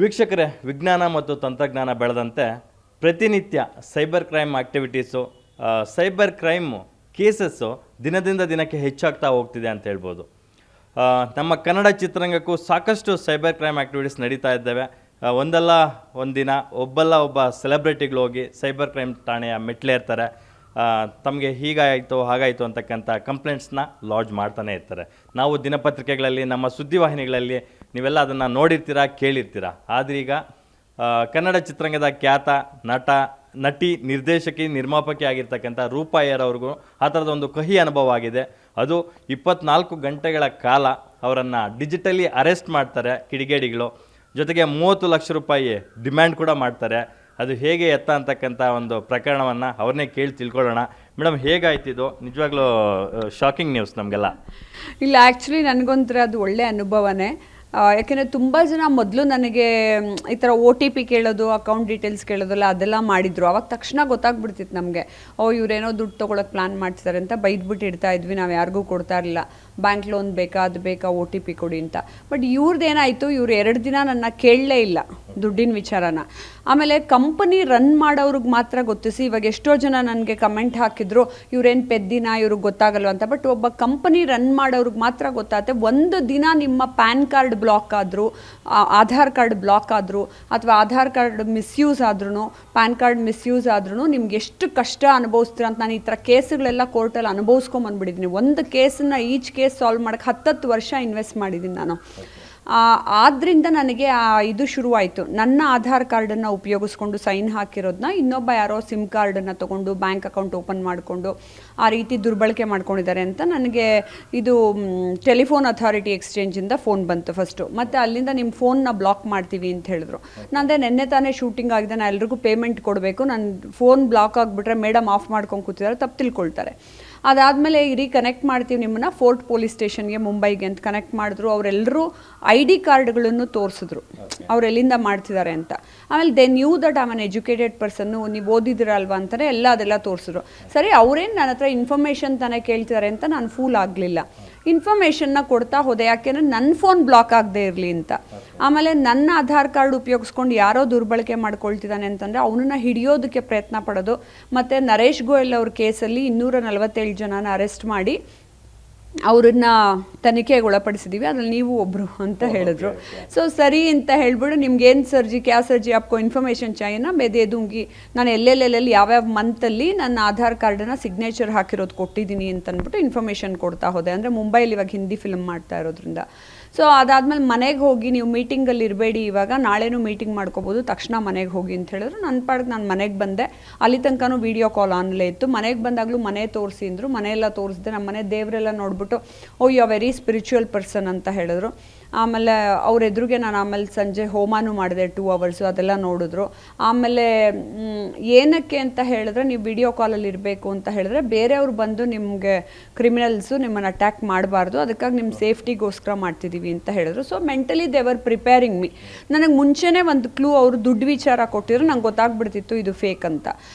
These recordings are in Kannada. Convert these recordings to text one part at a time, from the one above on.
ವೀಕ್ಷಕರೇ, ವಿಜ್ಞಾನ ಮತ್ತು ತಂತ್ರಜ್ಞಾನ ಬೆಳೆದಂತೆ ಪ್ರತಿನಿತ್ಯ cyber crime activities, cyber crime cases ದಿನದಿಂದ ದಿನಕ್ಕೆ ಹೆಚ್ಚಾಗ್ತಾ ಹೋಗ್ತಿದೆ ಅಂತ ಹೇಳ್ಬೋದು. ನಮ್ಮ ಕನ್ನಡ ಚಿತ್ರರಂಗಕ್ಕೂ ಸಾಕಷ್ಟು ಸೈಬರ್ ಕ್ರೈಮ್ ಆಕ್ಟಿವಿಟೀಸ್ ನಡೀತಾ ಇದ್ದಾವೆ. ಒಂದಲ್ಲ ಒಂದಿನ ಒಬ್ಬ ಸೆಲೆಬ್ರಿಟಿಗಳು ಹೋಗಿ ಸೈಬರ್ ಕ್ರೈಮ್ ಠಾಣೆಯ ಮೆಟ್ಲೇರ್ತಾರೆ. ತಮಗೆ ಹೀಗಾಯಿತು ಹಾಗಾಯಿತು ಅಂತಕ್ಕಂಥ ಕಂಪ್ಲೇಂಟ್ಸ್ನ ಲಾಡ್ಜ್ ಮಾಡ್ತಾನೆ ಇರ್ತಾರೆ. ನಾವು ದಿನಪತ್ರಿಕೆಗಳಲ್ಲಿ, ನಮ್ಮ ಸುದ್ದಿವಾಹಿನಿಗಳಲ್ಲಿ ನೀವೆಲ್ಲ ಅದನ್ನು ನೋಡಿರ್ತೀರ, ಕೇಳಿರ್ತೀರ. ಆದ್ರೀಗ ಕನ್ನಡ ಚಿತ್ರರಂಗದ ಖ್ಯಾತ ನಟಿ, ನಿರ್ದೇಶಕಿ, ನಿರ್ಮಾಪಕಿ ಆಗಿರ್ತಕ್ಕಂಥ ರೂಪಾ ಏರ್ ಅವ್ರಿಗೂ ಆ ಥರದ ಒಂದು ಕಹಿ ಅನುಭವ ಆಗಿದೆ. ಅದು 24 ಗಂಟೆಗಳ ಕಾಲ ಅವರನ್ನು ಡಿಜಿಟಲಿ ಅರೆಸ್ಟ್ ಮಾಡ್ತಾರೆ ಕಿಡಿಗೇಡಿಗಳು. ಜೊತೆಗೆ 30 ಲಕ್ಷ ರೂಪಾಯಿ ಡಿಮ್ಯಾಂಡ್ ಕೂಡ ಮಾಡ್ತಾರೆ. ಅದು ಹೇಗೆ ಎತ್ತ ಅಂತಕ್ಕಂಥ ಒಂದು ಪ್ರಕರಣವನ್ನು ಅವ್ರನ್ನೇ ಕೇಳಿ ತಿಳ್ಕೊಳ್ಳೋಣ. ಮೇಡಮ್, ಹೇಗಾಯ್ತಿದು? ನಿಜವಾಗ್ಲೂ ಶಾಕಿಂಗ್ ನ್ಯೂಸ್ ನಮಗೆಲ್ಲ. ಇಲ್ಲ, ಆ್ಯಕ್ಚುಲಿ ನನಗೊಂಥರ ಅದು ಒಳ್ಳೆ ಅನುಭವನೇ. ಯಾಕೆಂದರೆ ತುಂಬ ಜನ ಮೊದಲು ನನಗೆ ಈ ಥರ OTP ಕೇಳೋದು, ಅಕೌಂಟ್ ಡೀಟೇಲ್ಸ್ ಕೇಳೋದಲ್ಲ, ಅದೆಲ್ಲ ಮಾಡಿದರು. ಅವಾಗ ತಕ್ಷಣ ಗೊತ್ತಾಗ್ಬಿಡ್ತಿತ್ತು ನಮಗೆ, ಇವರೇನೋ ದುಡ್ಡು ತೊಗೊಳಕ್ಕೆ ಪ್ಲ್ಯಾನ್ ಮಾಡ್ತಿದ್ದಾರೆ ಅಂತ ಬೈದ್ಬಿಟ್ಟು ಇಡ್ತಾ ಇದ್ವಿ. ನಾವು ಯಾರಿಗೂ ಕೊಡ್ತಾ ಇರಲಿಲ್ಲ. ಬ್ಯಾಂಕ್ ಲೋನ್ ಬೇಕಾ, ಅದು ಬೇಕಾ, OTP ಕೊಡಿ ಅಂತ. ಬಟ್ ಇವ್ರದ್ದೇನಾಯಿತು, ಇವ್ರು 2 ದಿನ ನನ್ನ ಕೇಳಲೇ ಇಲ್ಲ ದುಡ್ಡಿನ ವಿಚಾರನ. ಆಮೇಲೆ ಕಂಪನಿ ರನ್ ಮಾಡೋರಿಗೆ ಮಾತ್ರ ಗೊತ್ತಿಸಿ. ಇವಾಗ ಎಷ್ಟೋ ಜನ ನನಗೆ ಕಮೆಂಟ್ ಹಾಕಿದ್ರು, ಇವ್ರೇನು ಪೆದ್ದಿನ, ಇವ್ರಿಗೆ ಗೊತ್ತಾಗಲ್ವ ಅಂತ. ಬಟ್ ಒಬ್ಬ ಕಂಪನಿ ರನ್ ಮಾಡೋರಿಗೆ ಮಾತ್ರ ಗೊತ್ತಾಗುತ್ತೆ. ಒಂದು ದಿನ ನಿಮ್ಮ ಪ್ಯಾನ್ ಕಾರ್ಡ್ ಬ್ಲಾಕ್ ಆದರೂ, ಆಧಾರ್ ಕಾರ್ಡ್ ಬ್ಲಾಕ್ ಆದರೂ, ಅಥವಾ ಆಧಾರ್ ಕಾರ್ಡ್ ಮಿಸ್ಯೂಸ್ ಆದ್ರೂ, ಪ್ಯಾನ್ ಕಾರ್ಡ್ ಮಿಸ್ಯೂಸ್ ಆದ್ರೂ ನಿಮ್ಗೆ ಎಷ್ಟು ಕಷ್ಟ ಅನುಭವಿಸ್ತೀರ ಅಂತ ನಾನು ಈ ಥರ ಕೇಸುಗಳೆಲ್ಲ ಕೋರ್ಟಲ್ಲಿ ಅನುಭವಿಸ್ಕೊಂಬಂದ್ಬಿಟ್ಟಿದ್ದೀನಿ. ಒಂದು ಕೇಸನ್ನು, ಈಚ್ ಕೇಸ್ ಸಾಲ್ವ್ ಮಾಡೋಕ್ಕೆ 10 ವರ್ಷ ಇನ್ವೆಸ್ಟ್ ಮಾಡಿದ್ದೀನಿ ನಾನು. ಆದ್ದರಿಂದ ನನಗೆ ಇದು ಶುರುವಾಯಿತು. ನನ್ನ ಆಧಾರ್ ಕಾರ್ಡನ್ನು ಉಪಯೋಗಿಸ್ಕೊಂಡು ಸೈನ್ ಹಾಕಿರೋದನ್ನ ಇನ್ನೊಬ್ಬ ಯಾರೋ ಸಿಮ್ ಕಾರ್ಡನ್ನು ತೊಗೊಂಡು ಬ್ಯಾಂಕ್ ಅಕೌಂಟ್ ಓಪನ್ ಮಾಡಿಕೊಂಡು ಆ ರೀತಿ ದುರ್ಬಳಕೆ ಮಾಡ್ಕೊಂಡಿದ್ದಾರೆ ಅಂತ ನನಗೆ ಇದು ಟೆಲಿಫೋನ್ ಅಥಾರಿಟಿ ಎಕ್ಸ್ಚೇಂಜಿಂದ ಫೋನ್ ಬಂತು ಫಸ್ಟು. ಮತ್ತು ಅಲ್ಲಿಂದ ನಿಮ್ಮ ಫೋನ್ನ ಬ್ಲಾಕ್ ಮಾಡ್ತೀವಿ ಅಂತ ಹೇಳಿದ್ರು. ನಂದೇ ನೆನ್ನೆ ತಾನೇ ಶೂಟಿಂಗ್ ಆಗಿದೆ, ನಾನು ಎಲ್ರಿಗೂ ಪೇಮೆಂಟ್ ಕೊಡಬೇಕು, ನನ್ನ ಫೋನ್ ಬ್ಲಾಕ್ ಆಗಿಬಿಟ್ರೆ ಮೇಡಮ್ ಆಫ್ ಮಾಡ್ಕೊಂಡು ಕೂತಿದ್ದಾರೆ, ತಪ್ಪು ತಿಳ್ಕೊಳ್ತಾರೆ. ಅದಾದಮೇಲೆ ಕನೆಕ್ಟ್ ಮಾಡ್ತೀವಿ ನಿಮ್ಮನ್ನು ಫೋರ್ಟ್ ಪೊಲೀಸ್ ಸ್ಟೇಷನ್ಗೆ, ಮುಂಬೈಗೆ ಅಂತ ಕನೆಕ್ಟ್ ಮಾಡಿದ್ರು. ಅವರೆಲ್ಲರೂ ID ಕಾರ್ಡ್ಗಳನ್ನು ತೋರಿಸಿದ್ರು, ಅವ್ರು ಎಲ್ಲಿಂದ ಮಾಡ್ತಿದ್ದಾರೆ ಅಂತ. ಆಮೇಲೆ they knew that am uneducated ಪರ್ಸನ್ನು, ನೀವು ಓದಿದಿರಲ್ವ ಅಂತಾರೆ, ಅದೆಲ್ಲ ತೋರಿಸಿದ್ರು. ಸರಿ, ಅವರೇನು ನನ್ನ ಹತ್ರ ಇನ್ಫಾರ್ಮೇಷನ್ ತಾನೇ ಕೇಳ್ತಿದ್ದಾರೆ ಅಂತ ನಾನು ಫೂಲ್ ಆಗಲಿಲ್ಲ. ಇನ್ಫಾರ್ಮೇಷನ್ನ ಕೊಡ್ತಾ ಹೋದೆ, ಯಾಕೆಂದರೆ ನನ್ನ ಫೋನ್ ಬ್ಲಾಕ್ ಆಗದೆ ಇರಲಿ ಅಂತ. ಆಮೇಲೆ ನನ್ನ ಆಧಾರ್ ಕಾರ್ಡ್ ಉಪಯೋಗಿಸ್ಕೊಂಡು ಯಾರೋ ದುರ್ಬಳಕೆ ಮಾಡ್ಕೊಳ್ತಿದ್ದಾನೆ ಅಂತಂದರೆ ಅವನನ್ನು ಹಿಡಿಯೋದಕ್ಕೆ ಪ್ರಯತ್ನ ಪಡೋದು. ಮತ್ತು ನರೇಶ್ ಗೋಯಲ್ ಅವ್ರ ಕೇಸಲ್ಲಿ 247 ಜನನ ಅರೆಸ್ಟ್ ಮಾಡಿ ಅವ್ರನ್ನ ತನಿಖೆಗೆ ಒಳಪಡಿಸಿದ್ದೀವಿ. ಅದ್ರಲ್ಲಿ ನೀವು ಒಬ್ಬರು ಅಂತ ಹೇಳಿದ್ರು. ಸೊ ಸರಿ ಅಂತ ಹೇಳ್ಬಿಟ್ಟು, ನಿಮ್ಗೇನು ಸರ್ಜಿ, ಕ್ಯಾ ಸರ್ಜಿ ಆಪ್ಕೋ ಇನ್ಫಾರ್ಮೇಷನ್ ಚಾಹಿಯೇನಾ, ಮೇ ದೇ ದೂಂಗಿ. ನಾನು ಎಲ್ಲೆಲ್ಲೆಲ್ಲಿ ಯಾವ್ಯಾವ ಮಂತಲ್ಲಿ ನನ್ನ ಆಧಾರ್ ಕಾರ್ಡನ್ನು ಸಿಗ್ನೇಚರ್ ಹಾಕಿರೋದು ಕೊಟ್ಟಿದ್ದೀನಿ ಅಂತ ಅಂದ್ಬಿಟ್ಟು ಇನ್ಫಾರ್ಮೇಷನ್ ಕೊಡ್ತಾ ಹೋದೆ. ಅಂದರೆ ಮುಂಬೈಲಿ ಇವಾಗ ಹಿಂದಿ ಫಿಲ್ಮ್ ಮಾಡ್ತಾ ಇರೋದ್ರಿಂದ. ಸೊ ಅದಾದಮೇಲೆ ಮನೆಗೆ ಹೋಗಿ, ನೀವು ಮೀಟಿಂಗಲ್ಲಿ ಇರಬೇಡಿ, ಇವಾಗ ನಾಳೆನೂ ಮೀಟಿಂಗ್ ಮಾಡ್ಕೋಬೋದು, ತಕ್ಷಣ ಮನೆಗೆ ಹೋಗಿ ಅಂತ ಹೇಳಿದ್ರು. ನನ್ನ ಪಾಡಿಗೆ ನಾನು ಮನೆಗೆ ಬಂದೆ. ಅಲ್ಲಿ ತನಕನೂ ವೀಡಿಯೋ ಕಾಲ್ ಆನ್ಲೇ ಇತ್ತು. ಮನೆಗೆ ಬಂದಾಗಲೂ ಮನೆ ತೋರಿಸಿ ಅಂದರು. ಮನೆಯೆಲ್ಲ ತೋರಿಸಿದೆ. ನಮ್ಮ ಮನೆ ದೇವರೆಲ್ಲ ನೋಡಿಬಿಟ್ಟು, you are very spiritual person ಅಂತ ಹೇಳಿದ್ರು. ಆಮೇಲೆ ಅವ್ರ ಎದುರಿಗೆ ನಾನು ಆಮೇಲೆ ಸಂಜೆ ಹೋಮಾನು ಮಾಡಿದೆ 2 ಅವರ್ಸು, ಅದೆಲ್ಲ ನೋಡಿದ್ರು. ಆಮೇಲೆ ಏನಕ್ಕೆ ಅಂತ ಹೇಳಿದ್ರೆ, ನೀವು ವಿಡಿಯೋ ಕಾಲಲ್ಲಿ ಇರಬೇಕು ಅಂತ ಹೇಳಿದ್ರೆ ಬೇರೆಯವ್ರು ಬಂದು ನಿಮಗೆ ಕ್ರಿಮಿನಲ್ಸು ನಿಮ್ಮನ್ನು ಅಟ್ಯಾಕ್ ಮಾಡಬಾರ್ದು, ಅದಕ್ಕಾಗಿ ನಿಮ್ಮ ಸೇಫ್ಟಿಗೋಸ್ಕರ ಮಾಡ್ತಿದ್ದೀವಿ ಅಂತ ಹೇಳಿದ್ರು. So mentally they were preparing me. ನನಗೆ ಮುಂಚೆನೇ ಒಂದು ಕ್ಲೂ ಅವರು ದುಡ್ಡು ವಿಚಾರ ಕೊಟ್ಟಿದ್ರು, ನಂಗೆ ಗೊತ್ತಾಗ್ಬಿಡ್ತಿತ್ತು ಇದು ಫೇಕ್ ಅಂತ.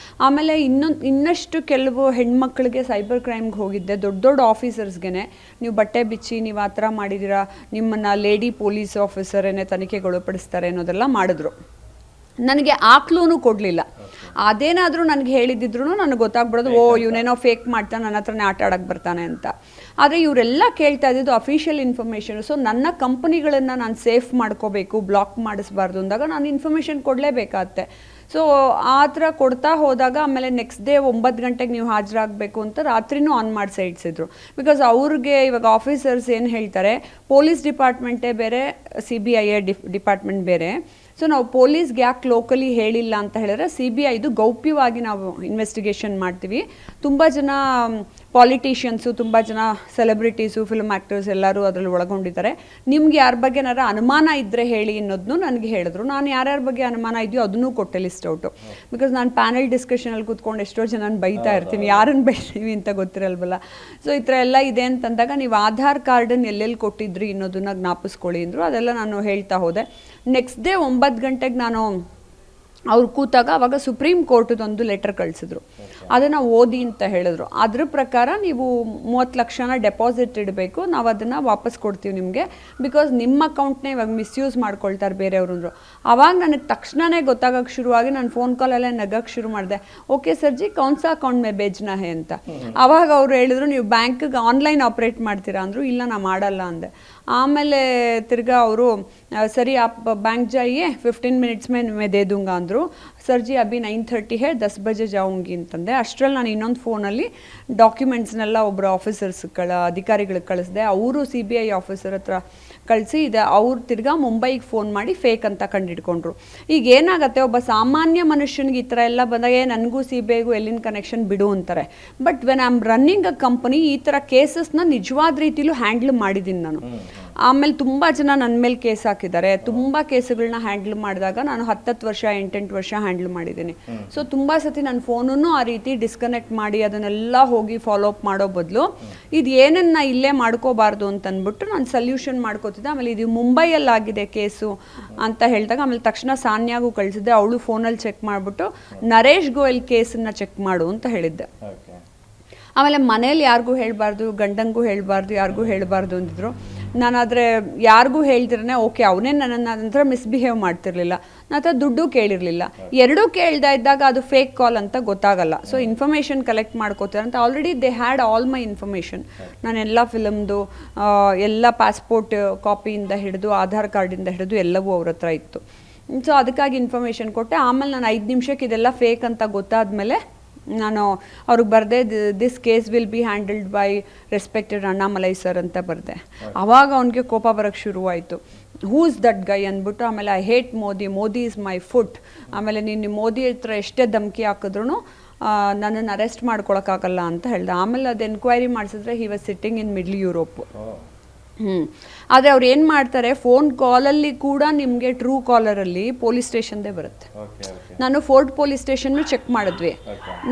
ಆಮೇಲೆ ಇನ್ನಷ್ಟು ಕೆಲವು ಹೆಣ್ಮಕ್ಳಿಗೆ ಸೈಬರ್ ಕ್ರೈಮ್ಗೆ ಹೋಗಿದ್ದೆ, ದೊಡ್ಡ ಆಫೀಸರ್ಸ್ಗೆ, ನೀವು ಬಟ್ಟೆ ಬಿಚ್ಚಿ ನೀವು ಆ ಥರ ಮಾಡಿದ್ದೀರಾ, ನಿಮ್ಮನ್ನು ಲೇಡಿ ಪೊಲೀಸ್ ಆಫೀಸರೇನೆ ತನಿಖೆಗೆ ಒಳಪಡಿಸ್ತಾರೆ ಅನ್ನೋದೆಲ್ಲ ಮಾಡಿದ್ರು. ನನಗೆ ಆ ಕ್ಲೂನು ಕೊಡಲಿಲ್ಲ. ಅದೇನಾದರೂ ನನಗೆ ಹೇಳಿದ್ದಿದ್ರು ನನಗೆ ಗೊತ್ತಾಗ್ಬಿಡೋದು, ಇವನೇನೋ ಫೇಕ್ ಮಾಡ್ತಾನೆ, ನನ್ನ ಹತ್ರನೇ ಆಟ ಆಡೋಕ್ಕೆ ಬರ್ತಾನೆ ಅಂತ. ಆದರೆ ಇವರೆಲ್ಲ ಕೇಳ್ತಾ ಇದ್ದಿದ್ದು ಅಫಿಷಿಯಲ್ ಇನ್ಫಾರ್ಮೇಷನ್. ಸೊ ನನ್ನ ಕಂಪನಿಗಳನ್ನು ನಾನು ಸೇಫ್ ಮಾಡ್ಕೋಬೇಕು, ಬ್ಲಾಕ್ ಮಾಡಿಸ್ಬಾರ್ದು ಅಂದಾಗ ನಾನು ಇನ್ಫಾರ್ಮೇಷನ್ ಕೊಡಲೇಬೇಕಾಗತ್ತೆ. ಸೊ ಆ ಥರ ಕೊಡ್ತಾ ಹೋದಾಗ ಆಮೇಲೆ ನೆಕ್ಸ್ಟ್ ಡೇ 9 ಗಂಟೆಗೆ ನೀವು ಹಾಜರಾಗಬೇಕು ಅಂತ ರಾತ್ರಿನೂ ಆನ್ ಮಾಡಿಸಿ ಇಡ್ಸಿದ್ರು. ಬಿಕಾಸ್ ಅವ್ರಿಗೆ ಇವಾಗ ಆಫೀಸರ್ಸ್ ಏನು ಹೇಳ್ತಾರೆ, ಪೊಲೀಸ್ ಡಿಪಾರ್ಟ್ಮೆಂಟೇ ಬೇರೆ, CBI ಡಿಪಾರ್ಟ್ಮೆಂಟ್ ಬೇರೆ. ಸೊ ನಾವು ಪೊಲೀಸ್ಗೆ ಯಾಕೆ ಲೋಕಲಿ ಹೇಳಿಲ್ಲ ಅಂತ ಹೇಳಿದ್ರೆ, CBIದು ಗೌಪ್ಯವಾಗಿ ನಾವು ಇನ್ವೆಸ್ಟಿಗೇಷನ್ ಮಾಡ್ತೀವಿ. ತುಂಬ ಜನ ಪಾಲಿಟಿಷಿಯನ್ಸು, ತುಂಬ ಜನ ಸೆಲೆಬ್ರಿಟೀಸು, ಫಿಲ್ಮ್ ಆ್ಯಕ್ಟರ್ಸ್ ಎಲ್ಲರೂ ಅದರಲ್ಲಿ ಒಳಗೊಂಡಿದ್ದಾರೆ. ನಿಮ್ಗೆ ಯಾರ ಬಗ್ಗೆ ಏನಾರ ಅನುಮಾನ ಇದ್ದರೆ ಹೇಳಿ ಅನ್ನೋದನ್ನು ನನಗೆ ಹೇಳಿದ್ರು. ನಾನು ಯಾರ್ಯಾರ ಬಗ್ಗೆ ಅನುಮಾನ ಇದೆಯೋ ಅದನ್ನೂ ಕೊಟ್ಟೆ ಲಿಸ್ಟ್ ಔಟು. ಬಿಕಾಸ್ ನಾನು ಪ್ಯಾನಲ್ ಡಿಸ್ಕಷನಲ್ಲಿ ಕೂತ್ಕೊಂಡು ಎಷ್ಟೋ ಜನ ಬೈತಾ ಇರ್ತೀನಿ, ಯಾರನ್ನು ಬೈತೀವಿ ಅಂತ ಗೊತ್ತಿರಲ್ವಲ್ಲ. ಸೊ ಈ ಥರ ಎಲ್ಲ ಇದೆ ಅಂತಂದಾಗ, ನೀವು ಆಧಾರ್ ಕಾರ್ಡನ್ನು ಎಲ್ಲೆಲ್ಲಿ ಕೊಟ್ಟಿದ್ರಿ ಅನ್ನೋದನ್ನ ಜ್ಞಾಪಿಸ್ಕೊಳ್ಳಿ ಅಂದರು. ಅದೆಲ್ಲ ನಾನು ಹೇಳ್ತಾ ಹೋದೆ. ನೆಕ್ಸ್ಟ್ ಡೇ 9 ಗಂಟೆಗೆ ನಾನು ಅವ್ರು ಕೂತಾಗ ಅವಾಗ ಸುಪ್ರೀಂ ಕೋರ್ಟದೊಂದು ಲೆಟರ್ ಕಳಿಸಿದ್ರು, ಅದನ್ನು ಓದಿ ಅಂತ ಹೇಳಿದ್ರು. ಅದ್ರ ಪ್ರಕಾರ ನೀವು 30 ಲಕ್ಷನ ಡೆಪಾಸಿಟ್ ಇಡಬೇಕು, ನಾವು ಅದನ್ನು ವಾಪಸ್ ಕೊಡ್ತೀವಿ ನಿಮಗೆ, ಬಿಕಾಸ್ ನಿಮ್ಮ ಅಕೌಂಟ್ನೇ ಇವಾಗ ಮಿಸ್ಯೂಸ್ ಮಾಡ್ಕೊಳ್ತಾರೆ ಬೇರೆಯವರು ಅಂದರು. ಆವಾಗ ನನಗೆ ತಕ್ಷಣವೇ ಗೊತ್ತಾಗಕ್ಕೆ ಶುರುವಾಗಿ ನಾನು ಫೋನ್ ಕಾಲಲ್ಲೇ ನಗಕ್ಕೆ ಶುರು ಮಾಡಿದೆ. ಓಕೆ ಸರ್ಜಿ ಕೌನ್ಸಾ ಅಕೌಂಟ್ ಮೇ ಬೇಜ್ನಾ ಹೇ ಅಂತ. ಆವಾಗ ಅವರು ಹೇಳಿದ್ರು ನೀವು ಬ್ಯಾಂಕಿಗೆ ಆನ್ಲೈನ್ ಆಪ್ರೇಟ್ ಮಾಡ್ತೀರಾ ಅಂದರು. ಇಲ್ಲ ನಾ ಮಾಡಲ್ಲ ಅಂದೆ. ಆಮೇಲೆ ತಿರ್ಗಾ ಅವರು ಸರಿ आप बैंक जाइए 15 मिनट्स में मैं दे दूंगा ಅಂದರು. ಸರ್ಜಿ ಅಭಿ 9:30 है 10 बजे जाऊंगी ಅಂತಂದೆ. ಅಷ್ಟರಲ್ಲಿ ನಾನು ಇನ್ನೊಂದು ಫೋನಲ್ಲಿ ಡಾಕ್ಯುಮೆಂಟ್ಸ್ನೆಲ್ಲ ಒಬ್ಬರು ಅಧಿಕಾರಿಗಳಿಗೆ ಕಳಿಸಿದೆ. ಅವರು CBI ಆಫೀಸರ್ ಹತ್ರ ಕಳಿಸಿ ಇದೆ ಅವ್ರು ತಿರ್ಗಾ ಮುಂಬೈಗೆ ಫೋನ್ ಮಾಡಿ ಫೇಕ್ ಅಂತ ಕಂಡಿಡ್ಕೊಂಡ್ರು. ಈಗ ಏನಾಗುತ್ತೆ, ಒಬ್ಬ ಸಾಮಾನ್ಯ ಮನುಷ್ಯನಿಗೆ ಈ ಥರ ಎಲ್ಲ ಬಂದಾಗ ನನಗೂ CBIಗೂ ಎಲ್ಲಿನ ಕನೆಕ್ಷನ್ ಬಿಡು ಅಂತಾರೆ. But when I am running a company ಈ ಥರ ಕೇಸಸ್ನ ನಿಜವಾದ ರೀತಿಲೂ ಹ್ಯಾಂಡ್ಲ್ ಮಾಡಿದ್ದೀನಿ ನಾನು. ಆಮೇಲೆ ತುಂಬ ಜನ ನನ್ನ ಮೇಲೆ ಕೇಸ್ ಹಾಕಿದ್ದಾರೆ. ತುಂಬ ಕೇಸುಗಳನ್ನ ಹ್ಯಾಂಡ್ಲ್ ಮಾಡಿದಾಗ ನಾನು 10 ವರ್ಷ 8 ವರ್ಷ ಹ್ಯಾಂಡ್ಲ್ ಮಾಡಿದ್ದೀನಿ. ಸೊ ತುಂಬ ಸತಿ ನನ್ನ ಫೋನನ್ನು ಆ ರೀತಿ ಡಿಸ್ಕನೆಕ್ಟ್ ಮಾಡಿ ಅದನ್ನೆಲ್ಲ ಹೋಗಿ ಫಾಲೋ ಅಪ್ ಮಾಡೋ ಬದಲು ಇದು ಏನನ್ನ ಇಲ್ಲೇ ಮಾಡ್ಕೋಬಾರ್ದು ಅಂತ ಅಂದ್ಬಿಟ್ಟು ನಾನು ಸಲ್ಯೂಷನ್ ಮಾಡ್ಕೋತಿದ್ದೆ. ಆಮೇಲೆ ಇದು ಮುಂಬೈಯಲ್ಲಾಗಿದೆ ಕೇಸು ಅಂತ ಹೇಳಿದಾಗ ಆಮೇಲೆ ತಕ್ಷಣ ಸಾನ್ಯಾಗೂ ಕಳಿಸಿದ್ದೆ. ಅವಳು ಫೋನಲ್ಲಿ ಚೆಕ್ ಮಾಡಿಬಿಟ್ಟು ನರೇಶ್ ಗೋಯಲ್ ಕೇಸನ್ನು ಚೆಕ್ ಮಾಡು ಅಂತ ಹೇಳಿದ್ದೆ. ಆಮೇಲೆ ಮನೇಲಿ ಯಾರಿಗೂ ಹೇಳಬಾರ್ದು, ಗಂಡಂಗೂ ಹೇಳಬಾರ್ದು, ಯಾರಿಗೂ ಹೇಳಬಾರ್ದು ಅಂದಿದ್ರು. ನಾನಾದರೆ ಯಾರಿಗೂ ಹೇಳ್ತಿರೇ ಓಕೆ, ಅವನೇ ನನ್ನನ್ನು ನಂತರ ಮಿಸ್ಬಿಹೇವ್ ಮಾಡ್ತಿರ್ಲಿಲ್ಲ, ನನ್ನ ಹತ್ರ ದುಡ್ಡು ಕೇಳಿರಲಿಲ್ಲ. ಎರಡೂ ಕೇಳ್ತಾ ಇದ್ದಾಗ ಅದು ಫೇಕ್ ಕಾಲ್ ಅಂತ ಗೊತ್ತಾಗಲ್ಲ. ಸೊ ಇನ್ಫಾರ್ಮೇಷನ್ ಕಲೆಕ್ಟ್ ಮಾಡ್ಕೋತಾರೆ ಅಂತ already they had all my information. ನಾನೆಲ್ಲ ಫಿಲಮ್ದು ಎಲ್ಲ ಪಾಸ್ಪೋರ್ಟ್ ಕಾಪಿಯಿಂದ ಹಿಡಿದು ಆಧಾರ್ ಕಾರ್ಡಿಂದ ಹಿಡಿದು ಎಲ್ಲವೂ ಅವ್ರ ಹತ್ರ ಇತ್ತು. ಸೊ ಅದಕ್ಕಾಗಿ ಇನ್ಫಾರ್ಮೇಷನ್ ಕೊಟ್ಟೆ. ಆಮೇಲೆ ನಾನು 5 ನಿಮಿಷಕ್ಕೆ ಇದೆಲ್ಲ ಫೇಕ್ ಅಂತ ಗೊತ್ತಾದಮೇಲೆ ನಾನು ಅವ್ರಿಗೆ ಬರೆದೆ, this case will be handled by respected Annamalai sir ಅಂತ ಬರೆದೆ. ಆವಾಗ ಅವನಿಗೆ ಕೋಪ ಬರೋಕ್ಕೆ ಶುರುವಾಯಿತು. ಹೂಸ್ ದಟ್ ಗೈ ಅಂದ್ಬಿಟ್ಟು. ಆಮೇಲೆ I hate Modi, Modi is my foot. ಆಮೇಲೆ ನೀನು ಮೋದಿ ಹತ್ರ ಎಷ್ಟೇ ಧಮಕಿ ಹಾಕಿದ್ರು ನನ್ನನ್ನು ಅರೆಸ್ಟ್ ಮಾಡ್ಕೊಳಕ್ಕಾಗಲ್ಲ ಅಂತ ಹೇಳ್ದೆ. ಆಮೇಲೆ ಅದು ಎನ್ಕ್ವೈರಿ ಮಾಡಿಸಿದ್ರೆ he was sitting in middle Europe. ಆದರೆ ಅವ್ರು ಏನು ಮಾಡ್ತಾರೆ, ಫೋನ್ ಕಾಲಲ್ಲಿ ಕೂಡ ನಿಮಗೆ ಟ್ರೂ ಕಾಲರಲ್ಲಿ ಪೊಲೀಸ್ ಸ್ಟೇಷನ್ದೇ ಬರುತ್ತೆ. ನಾನು ಫೋರ್ಟ್ ಪೊಲೀಸ್ ಸ್ಟೇಷನ್ನು ಚೆಕ್ ಮಾಡಿದ್ವಿ,